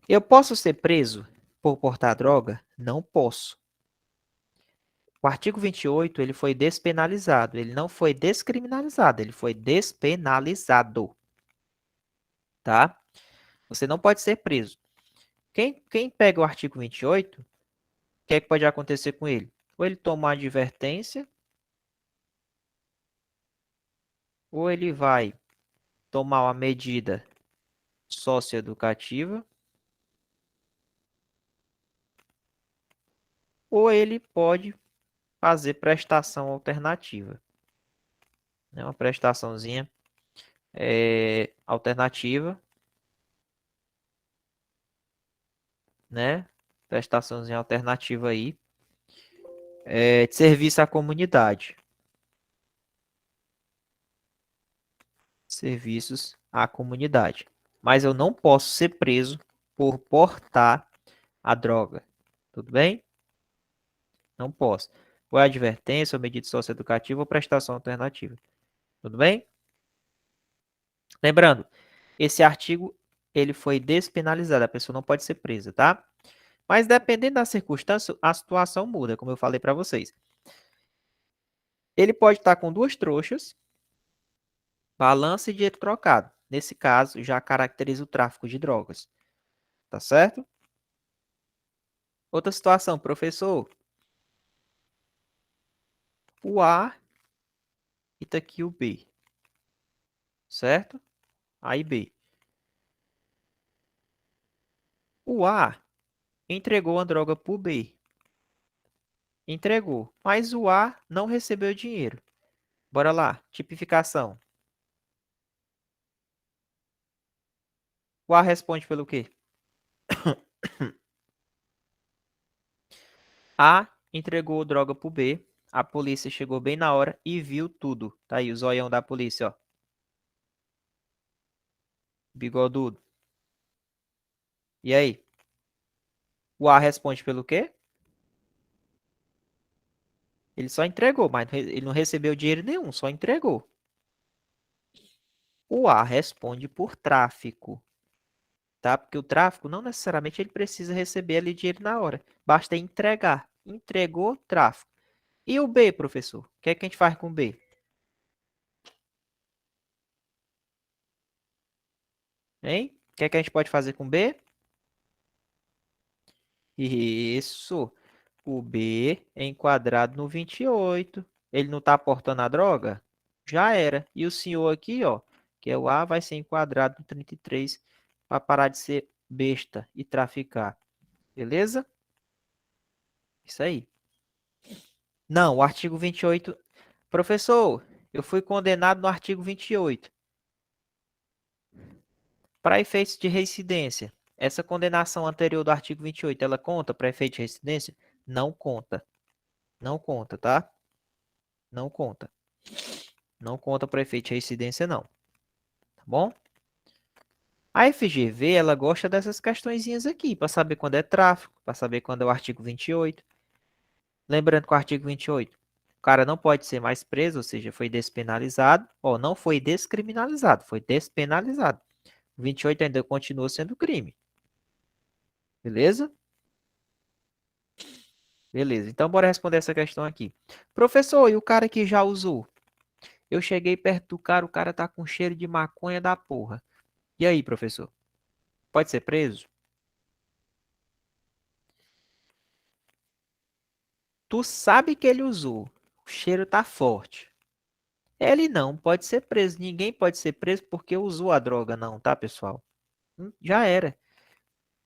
eu posso ser preso por portar droga? Não posso. O artigo 28, ele foi despenalizado. Ele não foi descriminalizado, ele foi despenalizado, tá? Você não pode ser preso. Quem pega o artigo 28, o que é que pode acontecer com ele? Ou ele toma uma advertência, ou ele vai tomar uma medida socioeducativa, ou ele pode fazer prestação alternativa, né? Uma prestaçãozinha alternativa, né? Prestaçãozinha alternativa aí, de serviço à comunidade. Serviços à comunidade. Mas eu não posso ser preso por portar a droga. Tudo bem? Não posso. Ou é advertência, ou medida socioeducativa, ou prestação alternativa. Tudo bem? Lembrando, esse artigo ele foi despenalizado, a pessoa não pode ser presa, tá? Mas dependendo da circunstância, a situação muda, como eu falei para vocês. Ele pode estar com duas trouxas, balança e dinheiro trocado. Nesse caso, já caracteriza o tráfico de drogas. Tá certo? Outra situação, professor. O A e tá aqui o B. Certo? A e B. O A entregou a droga para o B. Entregou. Mas o A não recebeu dinheiro. Bora lá. Tipificação. O A responde pelo quê? A entregou droga pro B. A polícia chegou bem na hora e viu tudo. Tá aí o zoião da polícia, ó. Bigodudo. E aí? O A responde pelo quê? Ele só entregou, mas ele não recebeu dinheiro nenhum, só entregou. O A responde por tráfico, tá? Porque o tráfico não necessariamente ele precisa receber ali dinheiro na hora. Basta entregar. Entregou, tráfico. E o B, professor? O que é que a gente faz com o B? Hein? O que é que a gente pode fazer com o B? Isso. O B é enquadrado no 28. Ele não está aportando a droga? Já era. E o senhor aqui, ó, que é o A, vai ser enquadrado no 33 para parar de ser besta e traficar. Beleza? Isso aí. Não, o artigo 28. Professor, eu fui condenado no artigo 28. Para efeitos de reincidência, essa condenação anterior do artigo 28, ela conta para efeito de reincidência? Não conta. Não conta, tá? Não conta. Não conta para efeito de reincidência, não. Tá bom? A FGV, ela gosta dessas questõezinhas aqui, para saber quando é tráfico, para saber quando é o artigo 28. Lembrando que o artigo 28, o cara não pode ser mais preso, ou seja, foi despenalizado, ou não foi descriminalizado, foi despenalizado. O 28 ainda continua sendo crime. Beleza? Beleza. Então, bora responder essa questão aqui. Professor, e o cara que já usou? Eu cheguei perto do cara, o cara tá com cheiro de maconha da porra. E aí, professor? Pode ser preso? Tu sabe que ele usou. O cheiro tá forte. Ele não pode ser preso. Ninguém pode ser preso porque usou a droga, não, tá, pessoal? Já era.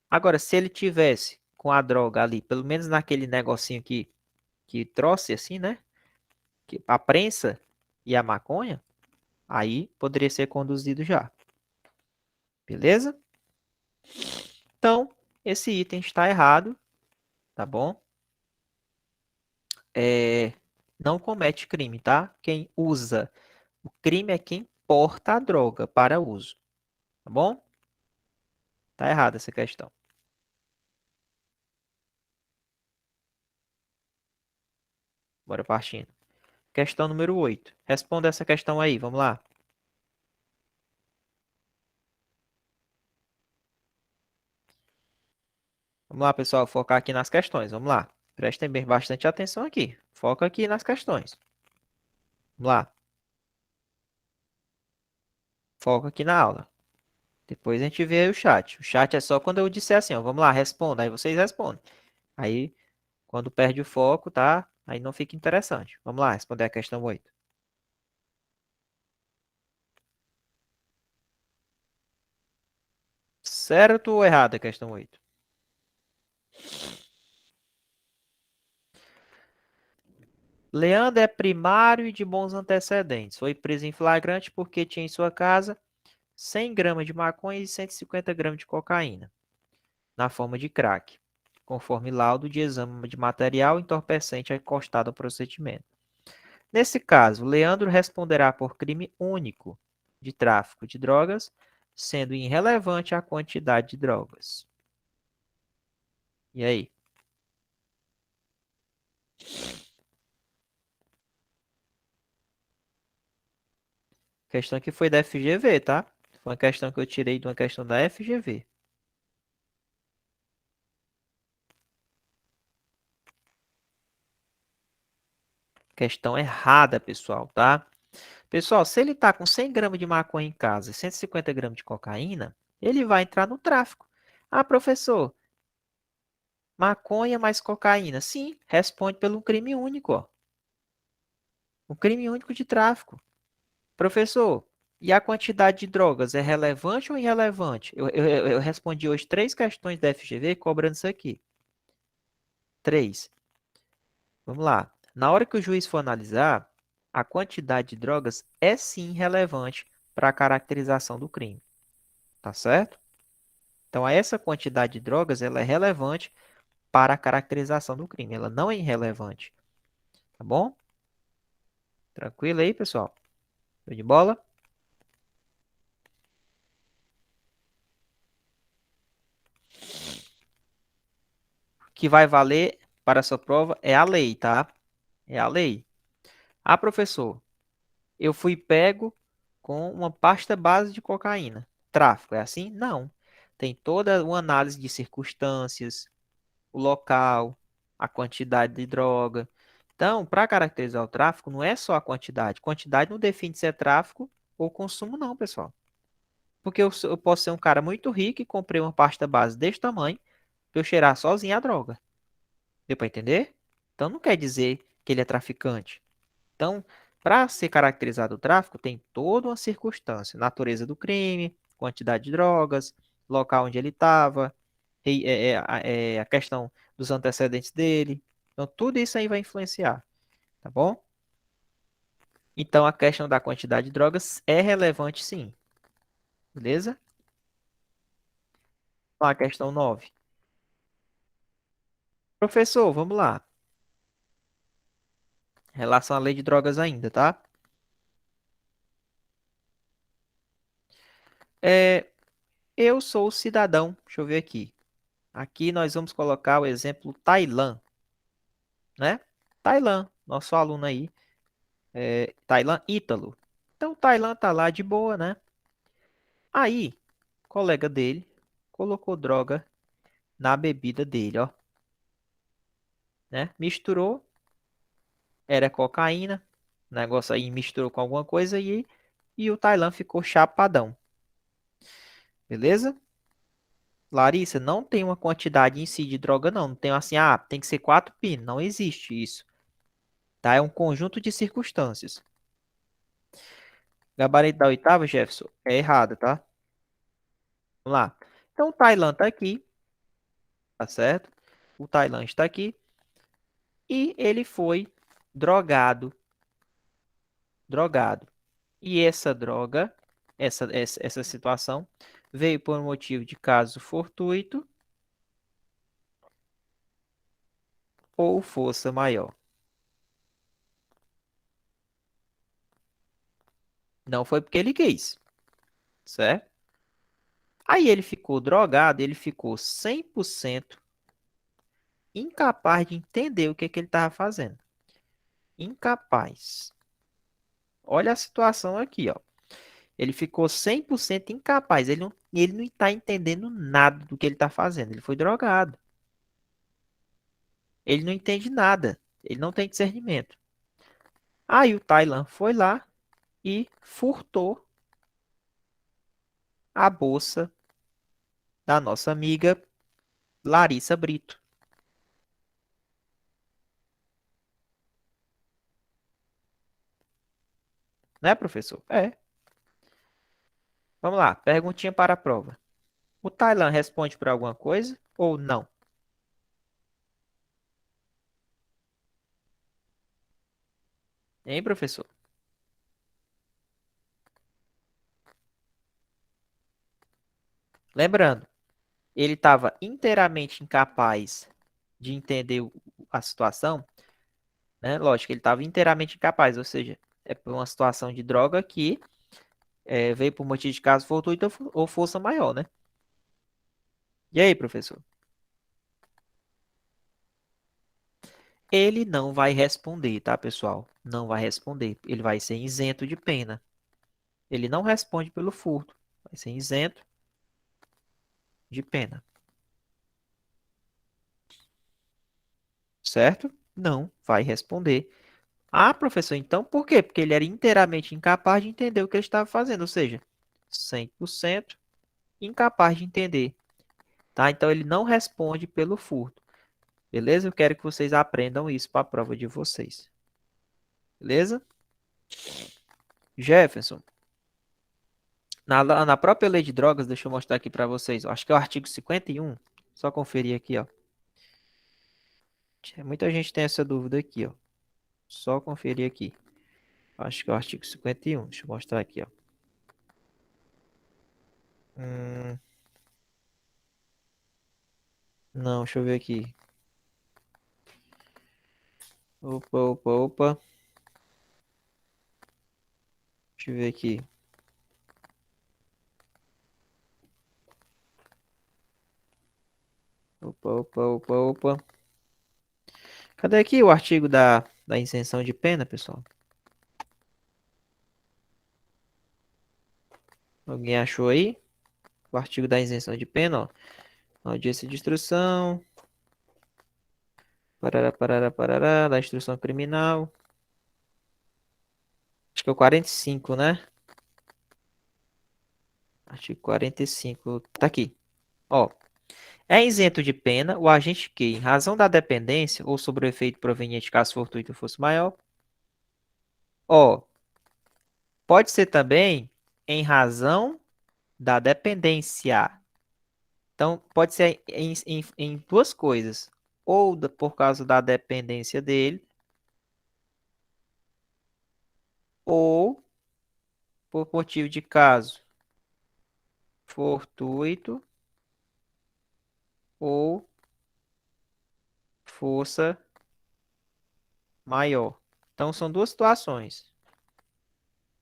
Agora, se ele tivesse com a droga ali, pelo menos naquele negocinho que trouxe assim, né? Que, a prensa e a maconha, aí poderia ser conduzido já. Beleza? Então, esse item está errado, tá bom? Não comete crime, tá? Quem usa. O crime é quem porta a droga para uso, tá bom? Tá errada essa questão. Bora partindo. Questão número 8. Responda essa questão aí, vamos lá. Vamos lá, pessoal, focar aqui nas questões. Vamos lá. Prestem bem bastante atenção aqui. Foca aqui nas questões. Vamos lá. Foca aqui na aula. Depois a gente vê aí o chat. O chat é só quando eu disser assim, ó, vamos lá, responda. Aí vocês respondem. Aí, quando perde o foco, tá? Aí não fica interessante. Vamos lá, responder a questão 8. Certo ou errado a questão 8? Leandro é primário e de bons antecedentes. Foi preso em flagrante porque tinha em sua casa 100 gramas de maconha e 150 gramas de cocaína, na forma de crack, conforme laudo de exame de material entorpecente encostado ao procedimento. Nesse caso, Leandro responderá por crime único de tráfico de drogas, sendo irrelevante a quantidade de drogas. E aí? Questão que foi da FGV, tá? Foi uma questão que eu tirei de uma questão da FGV. Questão errada, pessoal, tá? Pessoal, se ele tá com 100 gramas de maconha em casa e 150 gramas de cocaína, ele vai entrar no tráfico. Ah, professor, maconha mais cocaína. Sim, responde pelo crime único, ó. Um crime único de tráfico. Professor, e a quantidade de drogas é relevante ou irrelevante? Eu respondi hoje 3 questões da FGV cobrando isso aqui. 3. Vamos lá. Na hora que o juiz for analisar, a quantidade de drogas é sim relevante para a caracterização do crime. Tá certo? Então, essa quantidade de drogas ela é relevante para a caracterização do crime. Ela não é irrelevante. Tá bom? Tranquilo aí, pessoal? Show de bola? O que vai valer para a sua prova é a lei, tá? É a lei. Ah, professor, eu fui pego com uma pasta base de cocaína. Tráfico, é assim? Não. Tem toda uma análise de circunstâncias, o local, a quantidade de droga. Então, para caracterizar o tráfico, não é só a quantidade. Quantidade não define se é tráfico ou consumo, não, pessoal. Porque eu posso ser um cara muito rico e comprei uma pasta base deste tamanho para eu cheirar sozinho a droga. Deu para entender? Então, não quer dizer que ele é traficante. Então, para ser caracterizado o tráfico, tem toda uma circunstância: natureza do crime, quantidade de drogas, local onde ele estava, a questão dos antecedentes dele. Então, tudo isso aí vai influenciar, tá bom? Então, a questão da quantidade de drogas é relevante, sim. Beleza? Então, a questão 9. Professor, vamos lá. Relação à lei de drogas ainda, tá? É, eu sou o cidadão. Deixa eu ver aqui. Aqui nós vamos colocar o exemplo Tailã, né? Tailã, nosso aluno aí, Tailã Ítalo. Então, Tailã tá lá de boa, né? Aí, colega dele colocou droga na bebida dele, ó, né? Misturou, era cocaína, o negócio aí misturou com alguma coisa e o Tailã ficou chapadão, beleza? Larissa, não tem uma quantidade em si de droga, não. Não tem assim, ah, tem que ser 4 pinos. Não existe isso, tá? É um conjunto de circunstâncias. Gabarito da oitava, Jefferson, é errado, tá? Vamos lá. Então, o Tailã tá aqui, tá certo? O Tailã está aqui e ele foi drogado, drogado. E essa droga, essa situação, veio por um motivo de caso fortuito ou força maior. Não foi porque ele quis, certo? Aí ele ficou drogado, ele ficou 100% incapaz de entender o que ele estava fazendo. incapaz. Olha a situação aqui, ó. Ele ficou 100% incapaz. Ele não está entendendo nada do que ele está fazendo. Ele foi drogado. Ele não entende nada. Ele não tem discernimento. Aí o Thailand foi lá e furtou a bolsa da nossa amiga Larissa Brito. Né, professor? É. Vamos lá. Perguntinha para a prova. O Thailand responde por alguma coisa ou não? Hein, professor? Lembrando, ele estava inteiramente incapaz de entender a situação, né? Lógico, ele estava inteiramente incapaz, ou seja, é por uma situação de droga que veio por motivo de caso fortuito ou força maior, né? E aí, professor? Ele não vai responder, tá, pessoal? Não vai responder. Ele vai ser isento de pena. Ele não responde pelo furto. Vai ser isento de pena. Certo? Não vai responder. Ah, professor, então por quê? Porque ele era inteiramente incapaz de entender o que ele estava fazendo, ou seja, 100% incapaz de entender, tá? Então ele não responde pelo furto, beleza? Eu quero que vocês aprendam isso para a prova de vocês, beleza? Jefferson, na própria lei de drogas, deixa eu mostrar aqui para vocês, ó, acho que é o artigo 51, só conferir aqui, ó. Muita gente tem essa dúvida aqui, ó. Só conferir aqui. Acho que é o artigo 51, deixa eu mostrar aqui, ó. Hum, não, deixa eu ver aqui. Opa, opa, opa. Deixa eu ver aqui. Opa, opa, opa, opa. Cadê aqui o artigo da isenção de pena, pessoal? Alguém achou aí? O artigo da isenção de pena, ó. Audiência de instrução. Parará, parará, parará. Da instrução criminal. Acho que é o 45, né? Artigo 45. Tá aqui. Ó. É isento de pena o agente que, em razão da dependência ou sobre o efeito proveniente caso fortuito fosse maior. Ó. Pode ser também em razão da dependência. Então, pode ser em duas coisas. Ou por causa da dependência dele, ou por motivo de caso fortuito ou força maior. Então, são duas situações,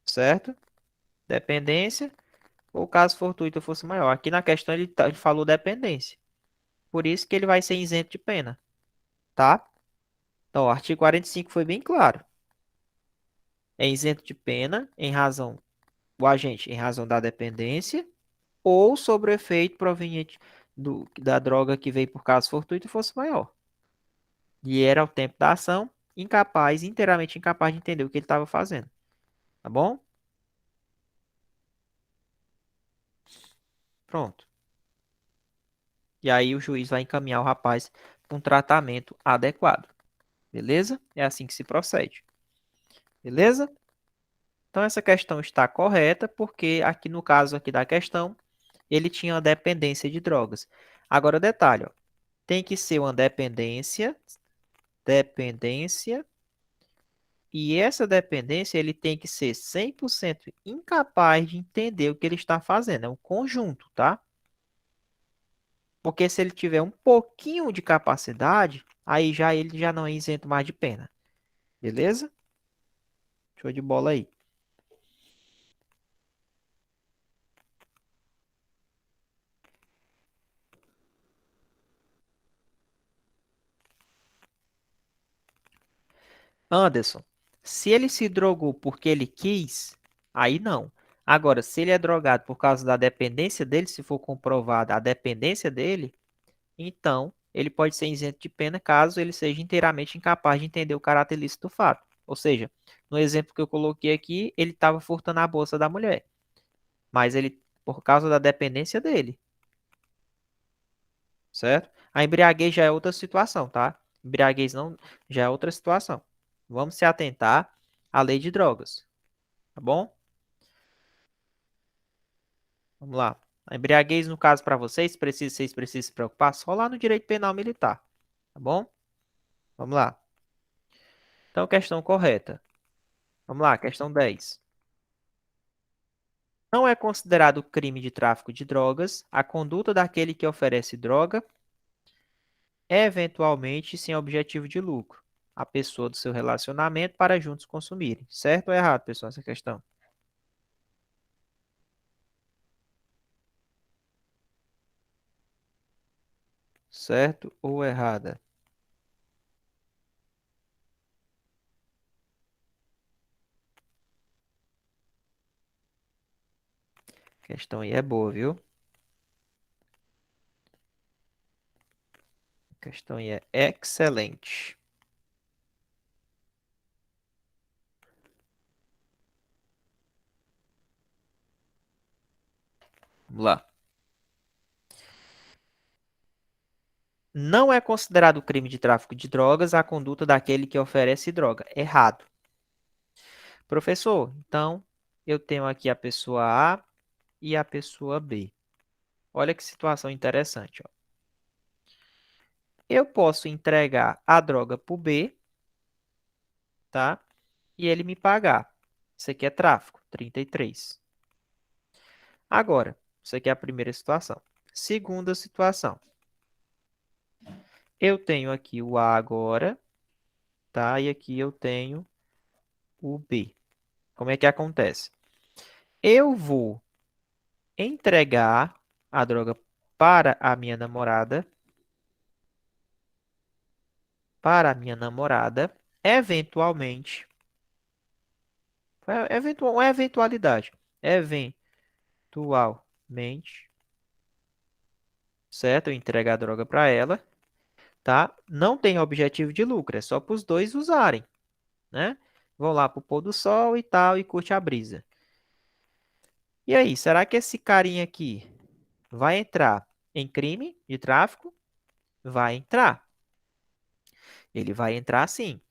certo? Dependência ou caso fortuito ou força maior. Aqui na questão ele falou dependência. Por isso que ele vai ser isento de pena, tá? Então, o artigo 45 foi bem claro. É isento de pena em razão, o agente em razão da dependência ou sobre o efeito proveniente da droga que veio por caso fortuito fosse maior. E era ao tempo da ação incapaz, inteiramente incapaz de entender o que ele estava fazendo. Tá bom? Pronto. E aí o juiz vai encaminhar o rapaz para um tratamento adequado. Beleza? É assim que se procede. Beleza? Então essa questão está correta porque aqui no caso aqui da questão, ele tinha uma dependência de drogas. Agora detalhe, ó, tem que ser uma dependência. E essa dependência, ele tem que ser 100% incapaz de entender o que ele está fazendo. É um conjunto, tá? Porque se ele tiver um pouquinho de capacidade, aí já ele já não é isento mais de pena. Beleza? Show de bola aí. Anderson, se ele se drogou porque ele quis, aí não. Agora, se ele é drogado por causa da dependência dele, se for comprovada a dependência dele, então ele pode ser isento de pena caso ele seja inteiramente incapaz de entender o caráter ilícito do fato. Ou seja, no exemplo que eu coloquei aqui, ele estava furtando a bolsa da mulher, mas ele, por causa da dependência dele, certo? A embriaguez já é outra situação, tá? Embriaguez não, já é outra situação. Vamos se atentar à lei de drogas, tá bom? Vamos lá. A embriaguez, no caso, para vocês precisam se preocupar só lá no direito penal militar, tá bom? Vamos lá. Então, questão correta. Vamos lá, questão 10. Não é considerado crime de tráfico de drogas a conduta daquele que oferece droga, eventualmente sem objetivo de lucro, a pessoa do seu relacionamento para juntos consumirem. Certo ou errado, pessoal, essa questão? Certo ou errada? A questão aí é boa, viu? A questão aí é excelente. Vamos lá. Não é considerado crime de tráfico de drogas a conduta daquele que oferece droga. Errado. Professor, então eu tenho aqui a pessoa A e a pessoa B. Olha que situação interessante, ó. Eu posso entregar a droga para o B, tá? E ele me pagar. Isso aqui é tráfico, 33. Agora, isso aqui é a primeira situação. Segunda situação. Eu tenho aqui o A agora, tá? E aqui eu tenho o B. Como é que acontece? Eu vou entregar a droga para a minha namorada, eventualmente, uma eventualidade, eventualmente, certo? Eu entrego a droga para ela, tá? Não tem objetivo de lucro, é só para os dois usarem, né? Vão lá pro pôr do sol e tal e curte a brisa. E aí, será que esse carinha aqui vai entrar em crime de tráfico? Vai entrar. Ele vai entrar sim.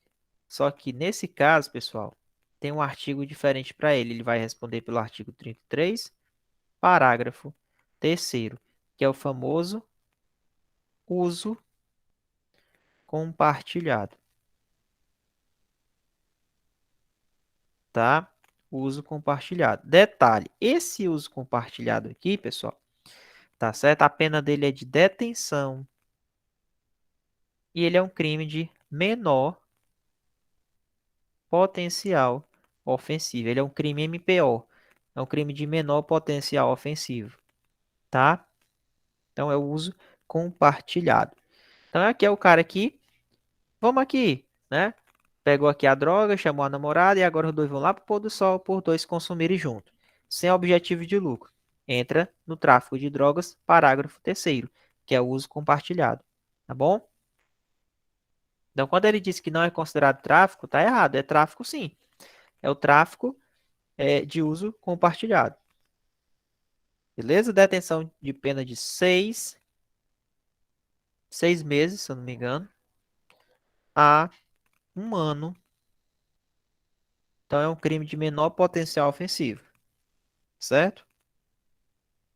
Só que nesse caso, pessoal, tem um artigo diferente para ele. Ele vai responder pelo artigo 33, parágrafo 3º, que é o famoso uso compartilhado, tá? Uso compartilhado. Detalhe, esse uso compartilhado aqui, pessoal, tá certo? A pena dele é de detenção e ele é um crime de menor potencial ofensivo. Ele é um crime MPO, é um crime de menor potencial ofensivo, tá? Então é o uso compartilhado. Então aqui é o cara aqui, vamos aqui, né? Pegou aqui a droga, chamou a namorada e agora os dois vão lá para o pôr do sol por dois consumirem junto, sem objetivo de lucro. Entra no tráfico de drogas, parágrafo 3º, que é o uso compartilhado, tá bom? Então quando ele diz que não é considerado tráfico, tá errado, é tráfico sim. É o tráfico de uso compartilhado. Beleza? Detenção de pena de 6 meses, se eu não me engano, a 1 ano. Então é um crime de menor potencial ofensivo, certo?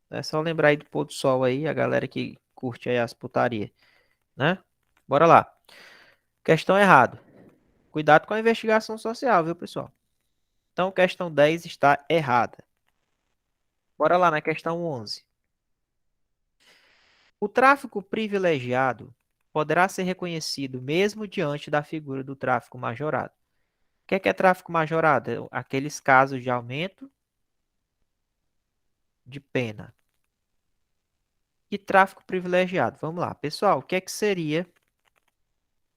É só lembrar aí do pôr do sol aí, a galera que curte aí as putaria, né? Bora lá. Questão errado. Cuidado com a investigação social, viu, pessoal? Então, questão 10 está errada. Bora lá na questão 11. O tráfico privilegiado poderá ser reconhecido mesmo diante da figura do tráfico majorado. O que é tráfico majorado? É aqueles casos de aumento de pena. E tráfico privilegiado? Vamos lá, pessoal. O que é que seria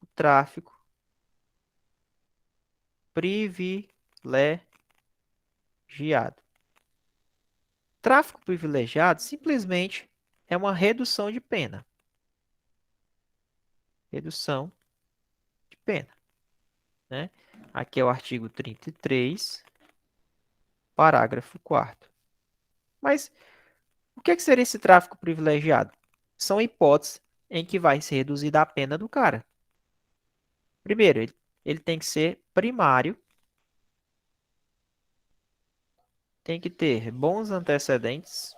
o tráfico privilegiado. Tráfico privilegiado simplesmente é uma redução de pena. Redução de pena, né? Aqui é o artigo 33, parágrafo 4º. Mas o que seria esse tráfico privilegiado? São hipóteses em que vai ser reduzida a pena do cara. Primeiro, ele tem que ser primário, tem que ter bons antecedentes,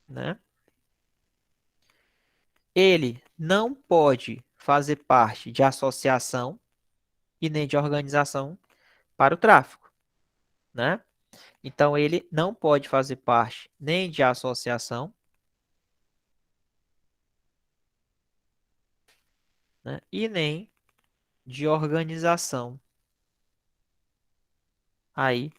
né? Ele não pode fazer parte de associação e nem de organização para o tráfico, né? Então, ele não pode fazer parte nem de associação, né? E nem de organização aí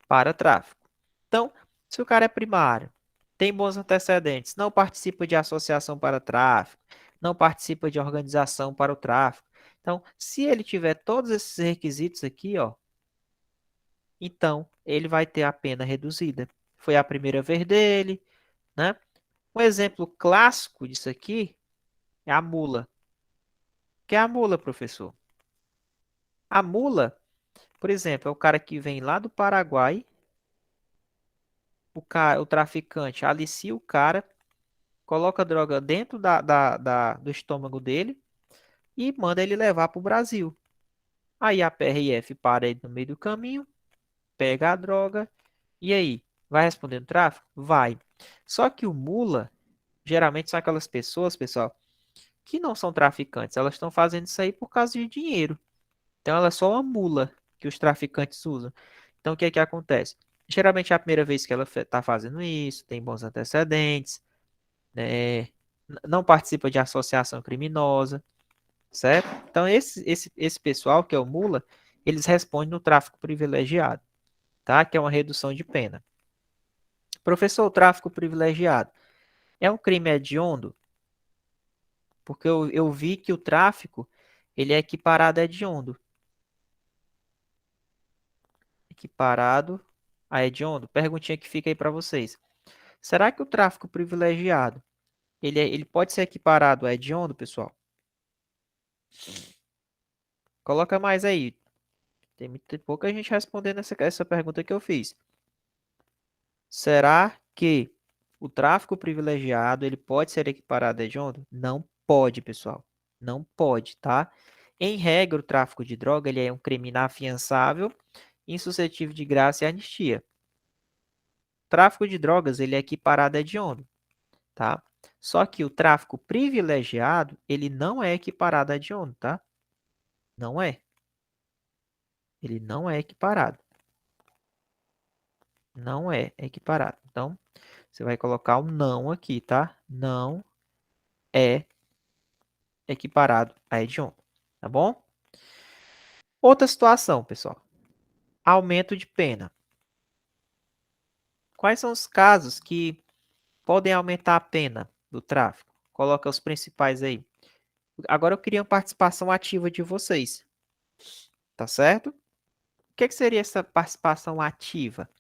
para tráfico. Então, se o cara é primário, tem bons antecedentes, não participa de associação para tráfico, não participa de organização para o tráfico. Então, se ele tiver todos esses requisitos aqui, ó, então ele vai ter a pena reduzida. Foi a primeira vez dele, né? Um exemplo clássico disso aqui é a mula. O que é a mula, professor? A mula, por exemplo, é o cara que vem lá do Paraguai, o traficante alicia o cara, coloca a droga dentro do estômago dele e manda ele levar para o Brasil. Aí a PRF para ele no meio do caminho, pega a droga e aí, vai responder no tráfico? Vai. Só que o mula, geralmente são aquelas pessoas, pessoal, que não são traficantes, elas estão fazendo isso aí por causa de dinheiro. Então ela é só uma mula que os traficantes usam. Então o que é que acontece? Geralmente é a primeira vez que ela está fazendo isso, tem bons antecedentes, né? Não participa de associação criminosa, certo? Então esse pessoal que é o mula, eles respondem no tráfico privilegiado, tá? Que é uma redução de pena. Professor, o tráfico privilegiado é um crime hediondo? Porque eu vi que o tráfico ele é equiparado a hediondo. Equiparado a hediondo? Perguntinha que fica aí para vocês. Será que o tráfico privilegiado ele pode ser equiparado a hediondo, pessoal? Coloca mais aí. Tem pouca gente respondendo essa pergunta que eu fiz. Será que o tráfico privilegiado ele pode ser equiparado a hediondo? Não pode, pessoal. Não pode, tá? Em regra, o tráfico de droga ele é um crime inafiançável, insuscetível de graça e anistia. O tráfico de drogas ele é equiparado a hediondo, tá? Só que o tráfico privilegiado ele não é equiparado a hediondo, tá? Não é. Ele não é equiparado. Não é equiparado. Então, você vai colocar o não aqui, tá? Não é equiparado a hediondo, tá bom? Outra situação, pessoal. Aumento de pena. Quais são os casos que podem aumentar a pena do tráfico? Coloca os principais aí. Agora eu queria uma participação ativa de vocês, tá certo? O que seria essa participação ativa?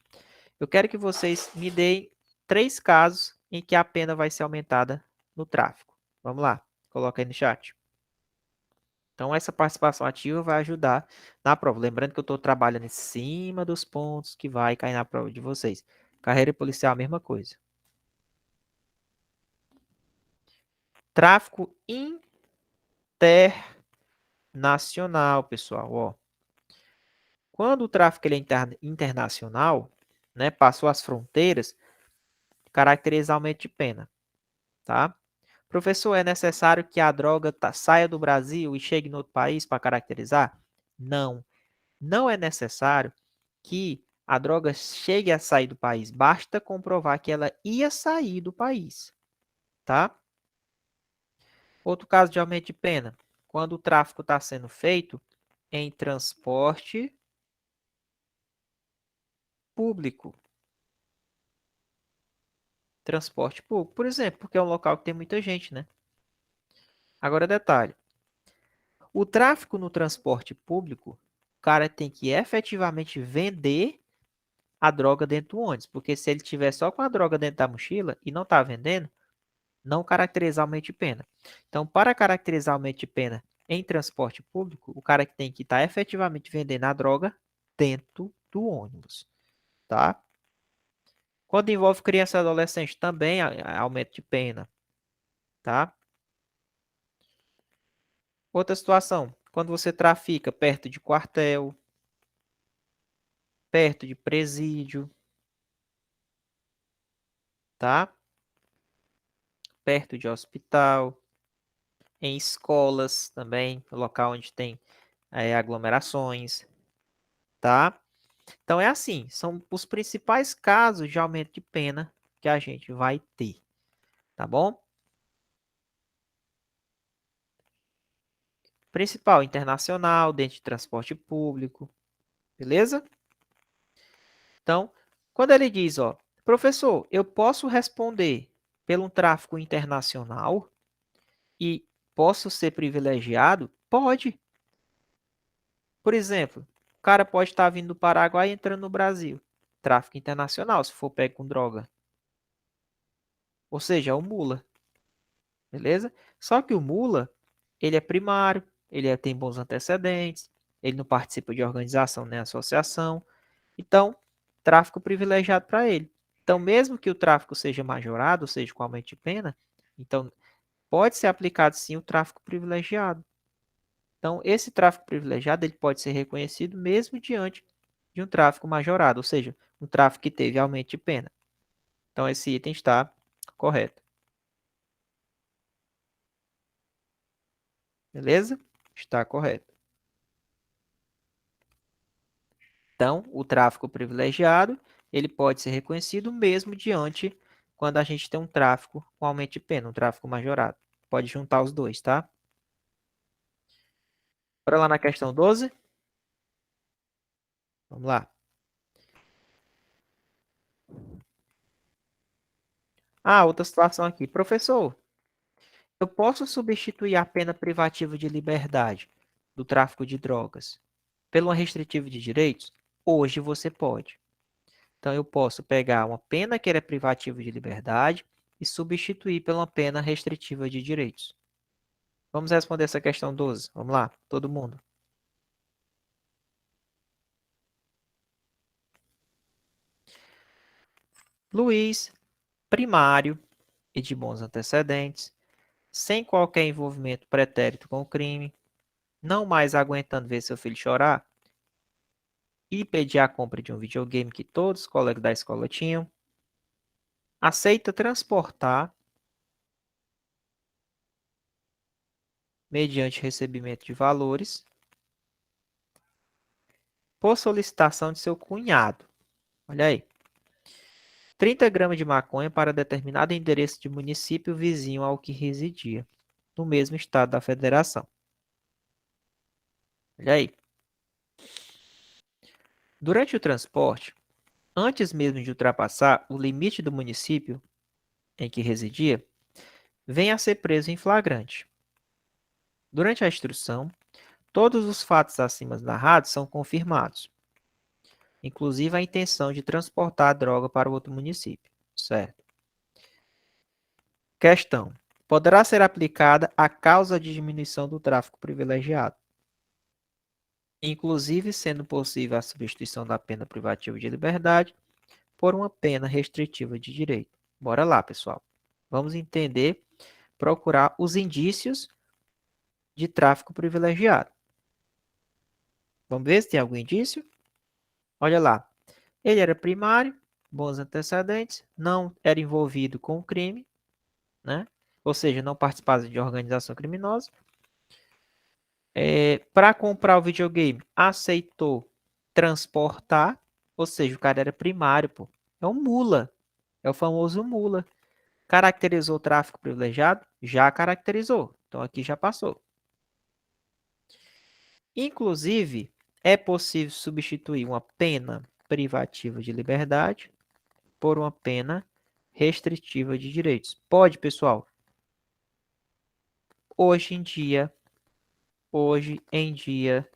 Eu quero que vocês me deem 3 casos em que a pena vai ser aumentada no tráfico. Vamos lá, coloca aí no chat. Então, essa participação ativa vai ajudar na prova. Lembrando que eu estou trabalhando em cima dos pontos que vai cair na prova de vocês. Carreira policial, a mesma coisa. Tráfico internacional, pessoal. Ó. Quando o tráfico ele é internacional, né, passou as fronteiras, caracteriza aumento de pena. Tá? Professor, é necessário que a droga saia do Brasil e chegue no outro país para caracterizar? Não. Não é necessário que a droga chegue a sair do país. Basta comprovar que ela ia sair do país. Tá? Outro caso de aumento de pena. Quando o tráfico está sendo feito em transporte público. Transporte público, por exemplo, porque é um local que tem muita gente, né? Agora, detalhe. O tráfico no transporte público, o cara tem que efetivamente vender a droga dentro do ônibus, porque se ele tiver só com a droga dentro da mochila e não está vendendo, não caracteriza aumento de pena. Então, para caracterizar aumento de pena em transporte público, o cara que tem que estar efetivamente vendendo a droga dentro do ônibus, tá? Quando envolve criança e adolescente, também aumento de pena, tá? Outra situação, quando você trafica perto de quartel, perto de presídio, tá? Perto de hospital, em escolas também, local onde tem aglomerações, tá? Então é assim, são os principais casos de aumento de pena que a gente vai ter, tá bom? Principal, internacional, dentro de transporte público, beleza? Então, quando ele diz, ó, professor, eu posso responder pelo tráfico internacional e posso ser privilegiado? Pode. Por exemplo, o cara pode estar vindo do Paraguai e entrando no Brasil. Tráfico internacional, se for pego com droga. Ou seja, é o mula. Beleza? Só que o mula, ele é primário, tem bons antecedentes, ele não participa de organização nem associação. Então, tráfico privilegiado para ele. Então, mesmo que o tráfico seja majorado, ou seja, com aumento de pena, então pode ser aplicado sim o tráfico privilegiado. Então, esse tráfico privilegiado ele pode ser reconhecido mesmo diante de um tráfico majorado, ou seja, um tráfico que teve aumento de pena. Então, esse item está correto. Beleza? Está correto. Então, o tráfico privilegiado, ele pode ser reconhecido mesmo diante quando a gente tem um tráfico com aumento de pena, um tráfico majorado. Pode juntar os dois, tá? Bora lá na questão 12. Vamos lá. Ah, outra situação aqui. Professor, eu posso substituir a pena privativa de liberdade do tráfico de drogas pela uma restritiva de direitos? Hoje você pode. Então, eu posso pegar uma pena que era privativa de liberdade e substituir pela uma pena restritiva de direitos. Vamos responder essa questão 12. Vamos lá, todo mundo. Luiz, primário e de bons antecedentes, sem qualquer envolvimento pretérito com o crime, não mais aguentando ver seu filho chorar e pedir a compra de um videogame que todos os colegas da escola tinham, aceita transportar mediante recebimento de valores por solicitação de seu cunhado. Olha aí. 30 gramas de maconha para determinado endereço de município vizinho ao que residia, no mesmo estado da federação. Olha aí. Durante o transporte, antes mesmo de ultrapassar o limite do município em que residia, vem a ser preso em flagrante. Durante a instrução, todos os fatos acima narrados são confirmados, inclusive a intenção de transportar a droga para outro município. Certo. Questão. Poderá ser aplicada a causa de diminuição do tráfico privilegiado, inclusive sendo possível a substituição da pena privativa de liberdade por uma pena restritiva de direito. Bora lá, pessoal. Vamos entender, procurar os indícios de tráfico privilegiado. Vamos ver se tem algum indício? Olha lá. Ele era primário, bons antecedentes, não era envolvido com o crime, né? Ou seja, não participava de organização criminosa. Para comprar o videogame, aceitou transportar, ou seja, o cara era primário, pô. É um mula, é o famoso mula. Caracterizou o tráfico privilegiado? Já caracterizou, então aqui já passou. Inclusive, é possível substituir uma pena privativa de liberdade por uma pena restritiva de direitos. Pode, pessoal. Hoje em dia, hoje em dia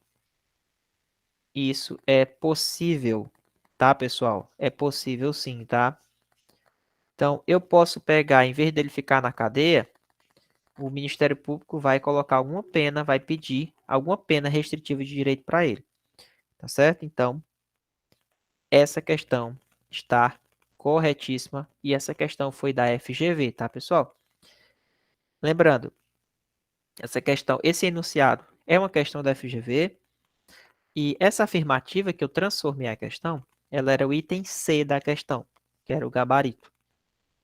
isso é possível, tá, pessoal? É possível sim, tá? Então, eu posso pegar, em vez dele ficar na cadeia, o Ministério Público vai colocar alguma pena, vai pedir alguma pena restritiva de direito para ele, tá certo? Então, essa questão está corretíssima e essa questão foi da FGV, tá, pessoal? Lembrando, essa questão, esse enunciado é uma questão da FGV e essa afirmativa que eu transformei a questão, ela era o item C da questão, que era o gabarito.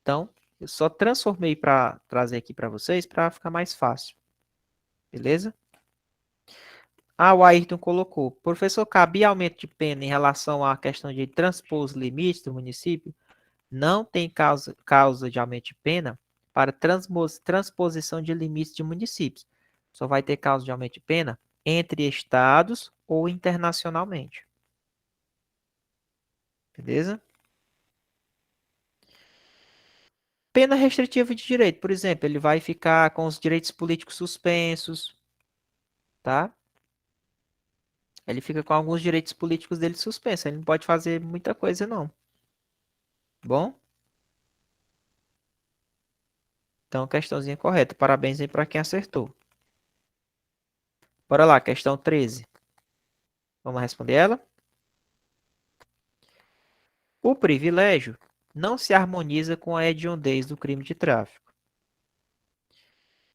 Então, eu só transformei para trazer aqui para vocês para ficar mais fácil. Beleza? Ah, o Ayrton colocou. Professor, cabia aumento de pena em relação à questão de transpor os limites do município? Não tem causa de aumento de pena para transposição de limites de municípios. Só vai ter causa de aumento de pena entre estados ou internacionalmente. Beleza? Pena restritiva de direito, por exemplo, ele vai ficar com os direitos políticos suspensos, tá? Ele fica com alguns direitos políticos dele suspensos, ele não pode fazer muita coisa não. Bom? Então, questãozinha correta. Parabéns aí para quem acertou. Bora lá, questão 13. Vamos responder ela? O privilégio não se harmoniza com a hediondez do crime de tráfico.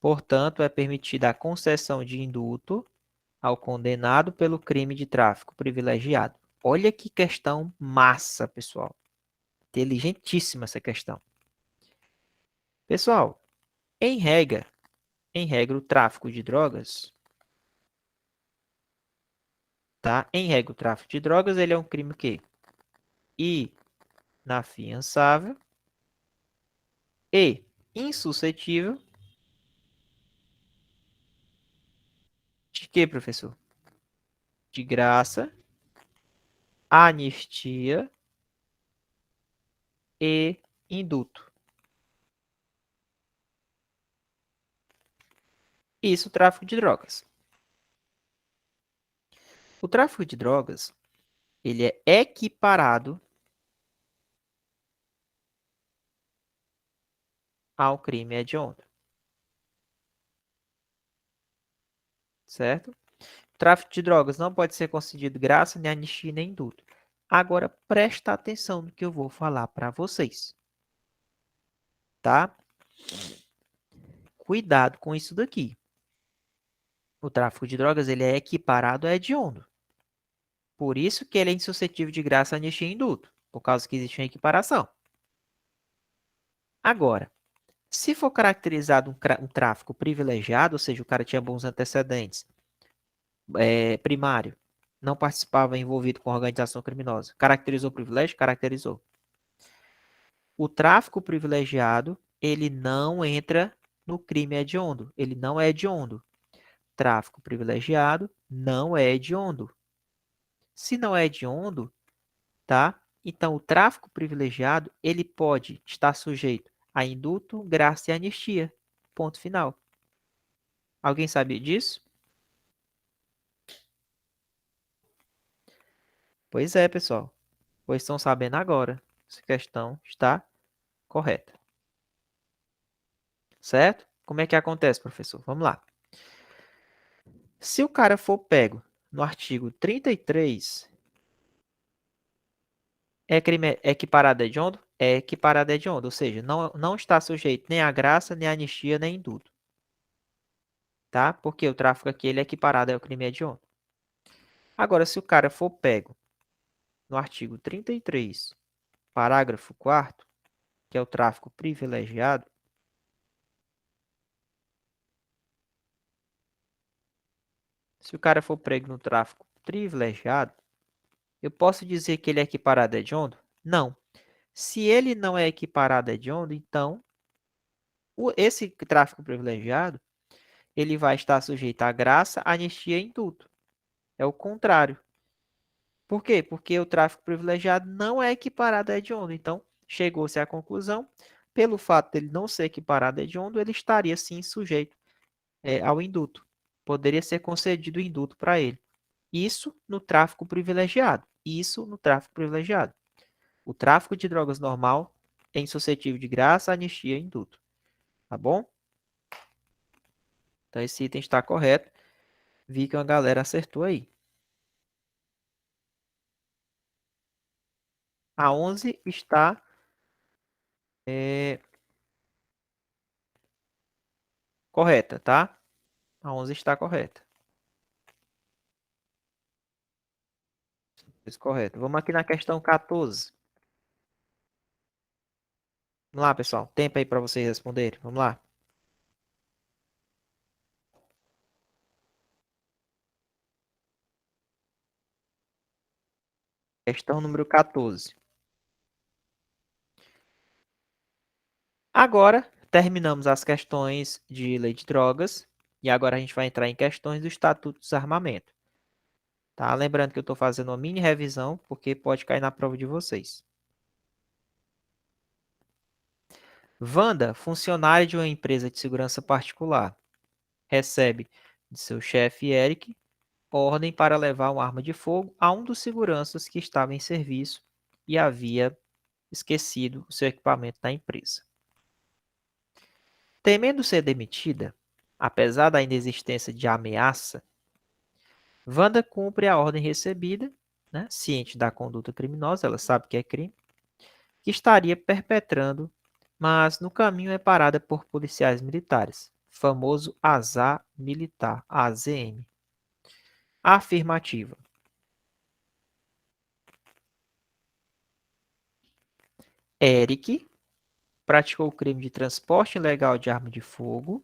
Portanto, é permitida a concessão de indulto ao condenado pelo crime de tráfico privilegiado. Olha que questão massa, pessoal. Inteligentíssima essa questão. Pessoal, em regra, o tráfico de drogas, tá? Em regra, o tráfico de drogas, ele é um crime que inafiançável e insuscetível de quê, professor? De graça, anistia e indulto. Isso, tráfico de drogas. O tráfico de drogas, ele é equiparado ao crime hediondo. Certo? O tráfico de drogas não pode ser concedido graça, nem anistia, nem indulto. Agora, presta atenção no que eu vou falar para vocês. Tá? Cuidado com isso daqui. O tráfico de drogas, ele é equiparado a hediondo. Por isso que ele é insuscetível de graça, anistia e indulto, por causa que existe uma equiparação. Agora, se for caracterizado um tráfico privilegiado, ou seja, o cara tinha bons antecedentes, primário, não participava envolvido com organização criminosa, caracterizou o privilégio? Caracterizou. O tráfico privilegiado, ele não entra no crime hediondo, ele não é hediondo. Tráfico privilegiado não é hediondo. Se não é hediondo, tá? Então, o tráfico privilegiado, ele pode estar sujeito a indulto, graça e anistia. Ponto final. Alguém sabia disso? Pois é, pessoal. Pois estão sabendo agora. Essa questão está correta. Certo? Como é que acontece, professor? Vamos lá. Se o cara for pego no artigo 33, é crime equiparado a hediondo? É equiparado a hediondo, ou seja, não está sujeito nem a graça, nem a anistia, nem indulto. Tá? Porque o tráfico aqui ele é equiparado ao crime hediondo. Agora, se o cara for pego no artigo 33, parágrafo 4º, que é o tráfico privilegiado, se o cara for pego no tráfico privilegiado, eu posso dizer que ele é equiparado a hediondo? Não. Se ele não é equiparado a hediondo, então esse tráfico privilegiado ele vai estar sujeito à graça, anistia e indulto. É o contrário. Por quê? Porque o tráfico privilegiado não é equiparado a hediondo. Então, chegou-se à conclusão, pelo fato dele não ser equiparado a hediondo, ele estaria sim sujeito ao indulto. poderia ser concedido indulto para ele. Isso no tráfico privilegiado. Isso no tráfico privilegiado. O tráfico de drogas normal é insuscetível de graça, anistia e indulto. Tá bom? Então esse item está correto. Vi que uma galera acertou aí. A 11 está correta, tá? A 11 está correta. Isso, correto. Vamos aqui na questão 14. Vamos lá, pessoal. Tempo aí para vocês responderem. Vamos lá. Questão número 14. Agora, terminamos as questões de lei de drogas. E agora a gente vai entrar em questões do Estatuto do Desarmamento. Tá? Lembrando que eu estou fazendo uma mini revisão, porque pode cair na prova de vocês. Wanda, funcionária de uma empresa de segurança particular, recebe de seu chefe Eric ordem para levar uma arma de fogo a um dos seguranças que estava em serviço e havia esquecido o seu equipamento na empresa. Temendo ser demitida, apesar da inexistência de ameaça, Wanda cumpre a ordem recebida, né, ciente da conduta criminosa, ela sabe que é crime, que estaria perpetrando, mas no caminho é parada por policiais militares, famoso azar militar, AZM. Afirmativa. Eric praticou o crime de transporte ilegal de arma de fogo,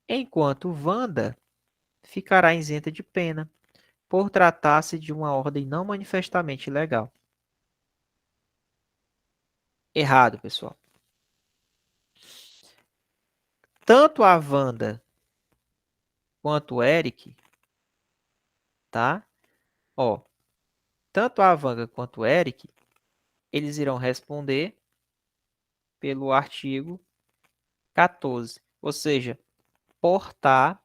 enquanto Wanda ficará isenta de pena por tratar-se de uma ordem não manifestamente ilegal. Errado, pessoal. Tanto a Wanda quanto o Eric, tá? Ó, tanto a Wanda quanto o Eric, eles irão responder pelo artigo 14, ou seja, portar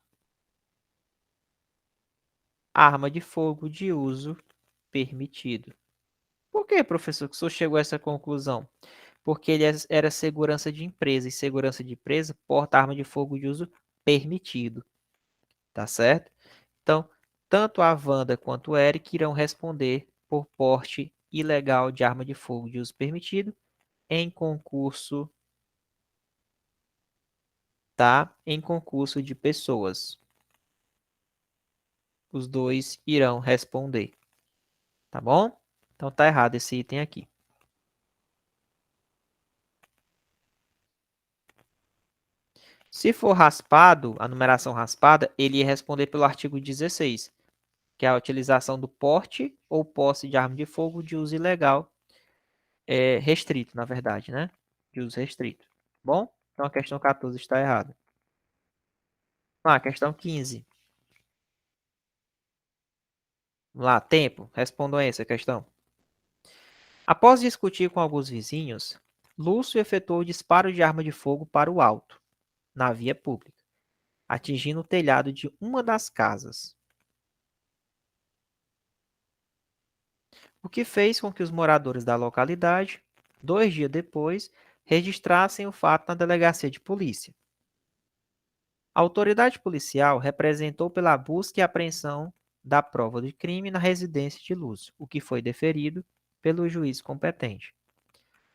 arma de fogo de uso permitido. Por que, professor, que o senhor chegou a essa conclusão? Porque ele era segurança de empresa, e segurança de empresa porta arma de fogo de uso permitido, tá certo? Então, tanto a Wanda quanto o Eric irão responder por porte ilegal de arma de fogo de uso permitido em concurso, tá? Em concurso de pessoas. Os dois irão responder, tá bom? Então tá errado esse item aqui. Se for raspado, a numeração raspada, ele ia responder pelo artigo 16, que é a utilização do porte ou posse de arma de fogo de uso ilegal, restrito, na verdade, né? De uso restrito. Bom, então a questão 14 está errada. Questão 15. Vamos lá, tempo. Respondam a essa questão. Após discutir com alguns vizinhos, Lúcio efetuou o disparo de arma de fogo para o alto, na via pública, atingindo o telhado de uma das casas, o que fez com que os moradores da localidade, 2 dias depois, registrassem o fato na delegacia de polícia. A autoridade policial representou pela busca e apreensão da prova de crime na residência de Lúcio, o que foi deferido pelo juiz competente.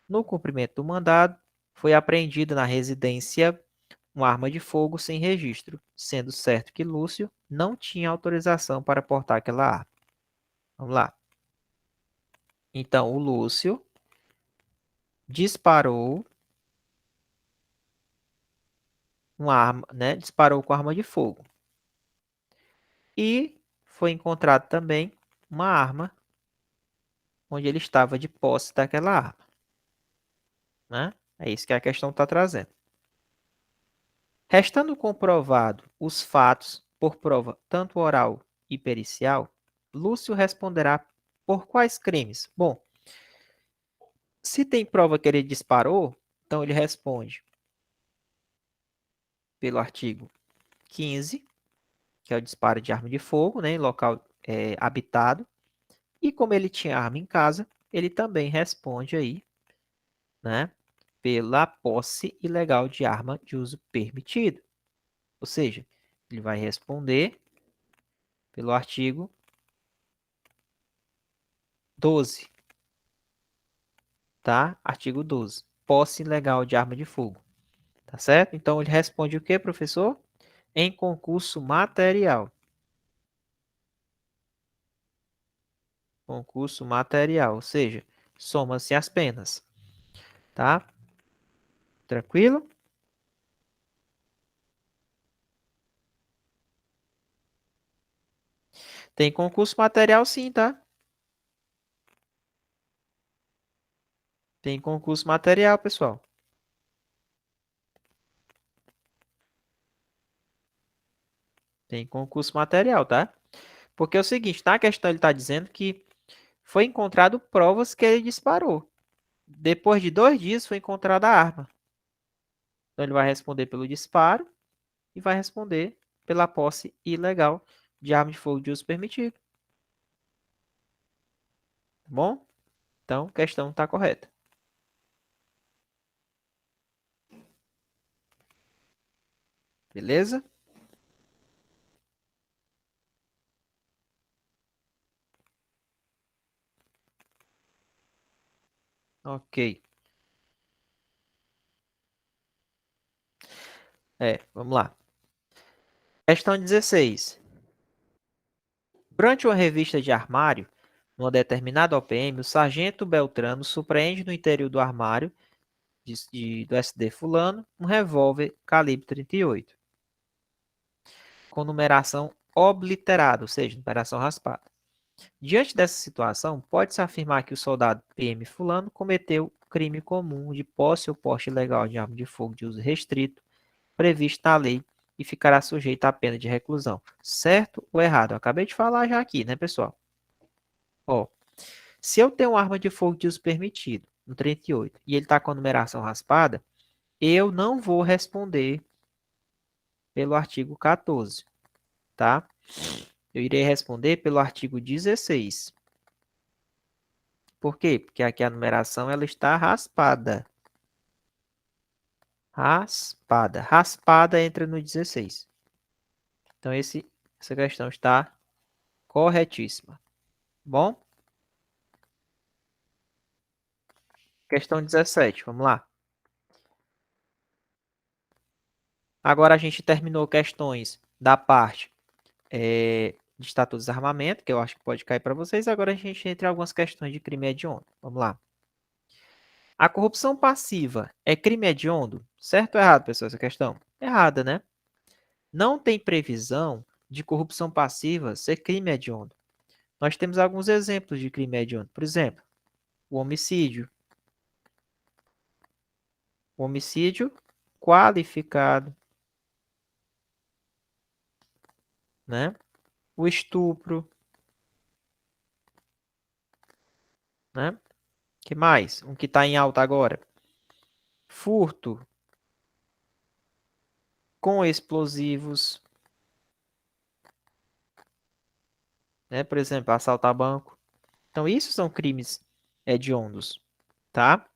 No cumprimento do mandado, foi apreendida na residência uma arma de fogo sem registro, sendo certo que Lúcio não tinha autorização para portar aquela arma. Vamos lá. Então, o Lúcio disparou uma arma, né? Disparou com arma de fogo. E foi encontrado também uma arma onde ele estava de posse daquela arma, né? É isso que a questão está trazendo. Restando comprovado os fatos por prova tanto oral e pericial, Lúcio responderá por quais crimes? Bom, se tem prova que ele disparou, então ele responde pelo artigo 15, que é o disparo de arma de fogo, né, em local habitado. E como ele tinha arma em casa, ele também responde aí, né, pela posse ilegal de arma de uso permitido. Ou seja, ele vai responder pelo artigo 12, tá? Artigo 12, posse ilegal de arma de fogo, tá certo? Então ele responde o que, professor? Em concurso material. Concurso material, ou seja, soma-se as penas, tá? Tranquilo? Tem concurso material sim, tá? Tem concurso material, pessoal. Tem concurso material, tá? Porque é o seguinte, na questão ele está dizendo que foi encontrado provas que ele disparou. Depois de 2 dias foi encontrada a arma. Então ele vai responder pelo disparo e vai responder pela posse ilegal de arma de fogo de uso permitido. Tá bom? Então, a questão está correta. Beleza? Ok. Vamos lá. Questão 16. Durante uma revista de armário, numa determinada OPM, o sargento Beltrano surpreende no interior do armário do SD fulano um revólver calibre 38, com numeração obliterada, ou seja, numeração raspada. Diante dessa situação, pode-se afirmar que o soldado PM fulano cometeu crime comum de posse ou porte ilegal de arma de fogo de uso restrito, previsto na lei, e ficará sujeito à pena de reclusão. Certo ou errado? Eu acabei de falar já aqui, né, pessoal? Ó, se eu tenho uma arma de fogo de uso permitido, no 38, e ele está com a numeração raspada, eu não vou responder pelo artigo 14, tá? Eu irei responder pelo artigo 16. Por quê? Porque aqui a numeração ela está raspada. Raspada. Raspada entra no 16. Então essa questão está corretíssima. Bom? Questão 17, vamos lá. Agora a gente terminou questões da parte de estatuto de desarmamento, que eu acho que pode cair para vocês. Agora a gente entra em algumas questões de crime hediondo. Vamos lá. A corrupção passiva é crime hediondo? Certo ou errado, pessoal, essa questão? Errada, né? Não tem previsão de corrupção passiva ser crime hediondo. Nós temos alguns exemplos de crime hediondo. Por exemplo, o homicídio. O homicídio qualificado, né? O estupro, né? Que mais? Um que está em alta agora. Furto com explosivos, né? Por exemplo, assaltar banco. Então, isso são crimes hediondos, tá?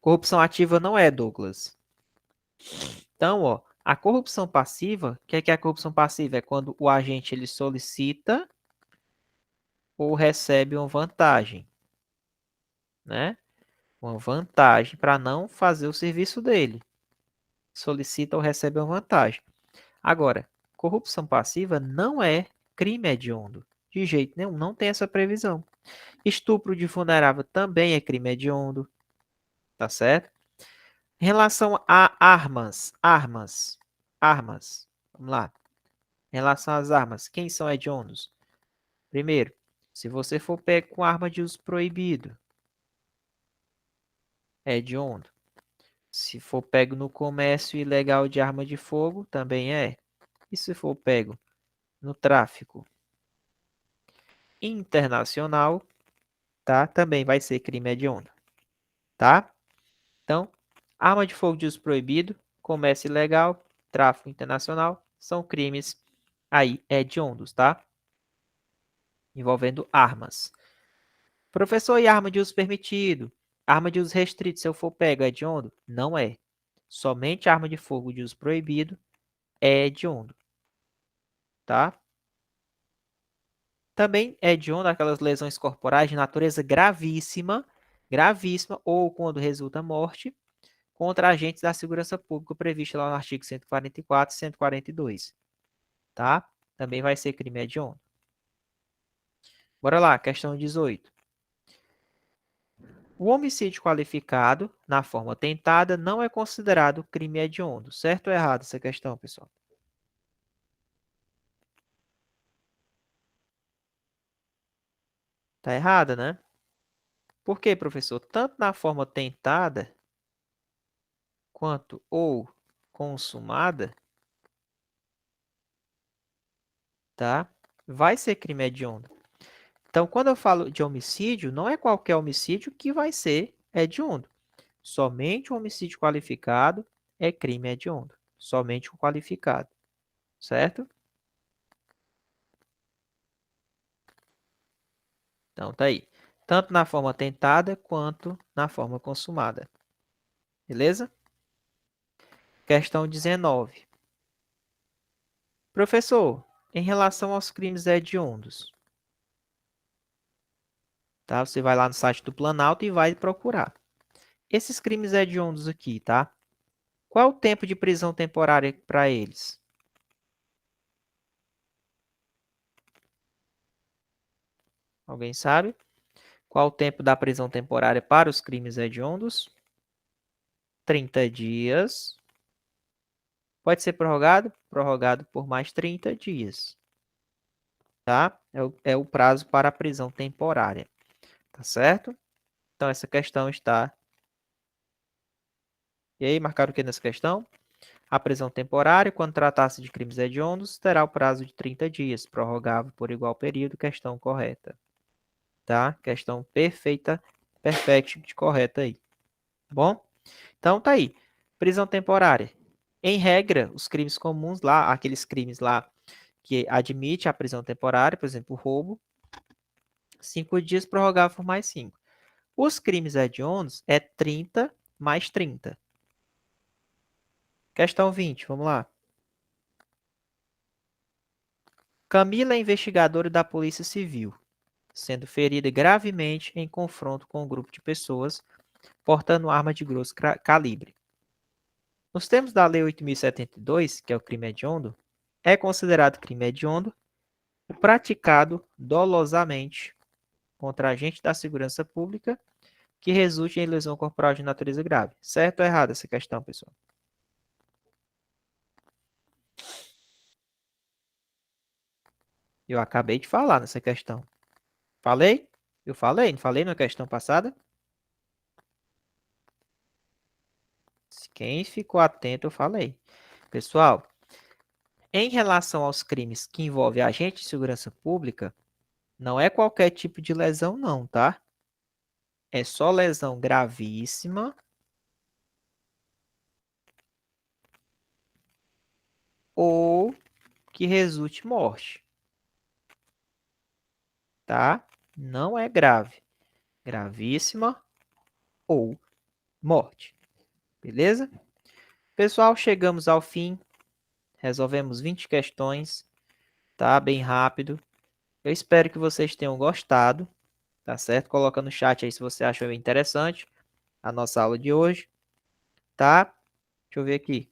Corrupção ativa não é, Douglas. Então, ó, a corrupção passiva, o que é a corrupção passiva? É quando o agente ele solicita ou recebe uma vantagem, né? Uma vantagem para não fazer o serviço dele. Solicita ou recebe uma vantagem. Agora, corrupção passiva não é crime hediondo. De jeito nenhum, não tem essa previsão. Estupro de vulnerável também é crime hediondo, tá certo? Em relação a armas. Vamos lá. Em relação às armas, quem são hediondos? Primeiro, se você for pego com arma de uso proibido, é hediondo. Se for pego no comércio ilegal de arma de fogo, também é. E se for pego no tráfico internacional, tá? Também vai ser crime hediondo, tá? Então, arma de fogo de uso proibido, comércio ilegal, tráfico internacional, são crimes aí hediondos, tá? Envolvendo armas. Professor, e arma de uso permitido? Arma de uso restrito, se eu for pego, é hediondo? Não é. Somente arma de fogo de uso proibido é hediondo, tá? Também é hediondo aquelas lesões corporais de natureza gravíssima, gravíssima, ou quando resulta morte, contra agentes da segurança pública prevista lá no artigo 144 e 142, tá? Também vai ser crime hediondo. Bora lá, questão 18. O homicídio qualificado, na forma tentada, não é considerado crime hediondo. Certo ou errado essa questão, pessoal? Tá errada, né? Por quê, professor? Tanto na forma tentada quanto ou consumada, tá? Vai ser crime hediondo. Então, quando eu falo de homicídio, não é qualquer homicídio que vai ser hediondo. Somente o homicídio qualificado é crime hediondo. Somente o qualificado, certo? Então, tá aí. Tanto na forma tentada quanto na forma consumada. Beleza? Questão 19. Professor, em relação aos crimes hediondos, tá? Você vai lá no site do Planalto e vai procurar. Esses crimes hediondos aqui, tá? Qual é o tempo de prisão temporária para eles? Alguém sabe? Qual o tempo da prisão temporária para os crimes hediondos? 30 dias. Pode ser prorrogado? Prorrogado por mais 30 dias. Tá? É o prazo para a prisão temporária. Tá certo? Então, essa questão está... E aí, marcaram o que nessa questão? A prisão temporária, quando tratar-se de crimes hediondos, terá o prazo de 30 dias, prorrogável por igual período. Questão correta. Tá? Questão perfeita, perfect, correta aí. Tá bom? Então, tá aí. Prisão temporária. Em regra, os crimes comuns lá, aqueles crimes lá que admite a prisão temporária, por exemplo, roubo, 5 dias prorrogável por mais 5. Os crimes hediondos é 30 mais 30. Questão 20, vamos lá. Camila é investigadora da Polícia Civil, sendo ferida gravemente em confronto com um grupo de pessoas portando arma de grosso calibre. Nos termos da Lei 8.072, que é o crime hediondo, é considerado crime hediondo o praticado dolosamente contra agente da segurança pública que resulte em lesão corporal de natureza grave. Certo ou errado essa questão, pessoal? Eu acabei de falar nessa questão. Falei? Eu falei, não falei na questão passada? Quem ficou atento, eu falei. Pessoal, em relação aos crimes que envolvem agente de segurança pública, não é qualquer tipo de lesão, não, tá? É só lesão gravíssima ou que resulte morte, tá? Não é grave. Gravíssima ou morte. Beleza? Pessoal, chegamos ao fim. Resolvemos 20 questões, tá? Bem rápido. Eu espero que vocês tenham gostado, tá certo? Coloca no chat aí se você achou interessante a nossa aula de hoje, tá? Deixa eu ver aqui.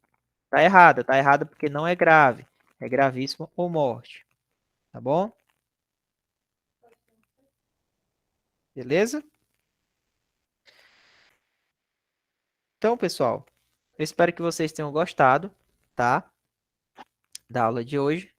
Tá errada porque não é grave. É gravíssimo ou morte, tá bom? Beleza? Então, pessoal, eu espero que vocês tenham gostado, tá? Da aula de hoje.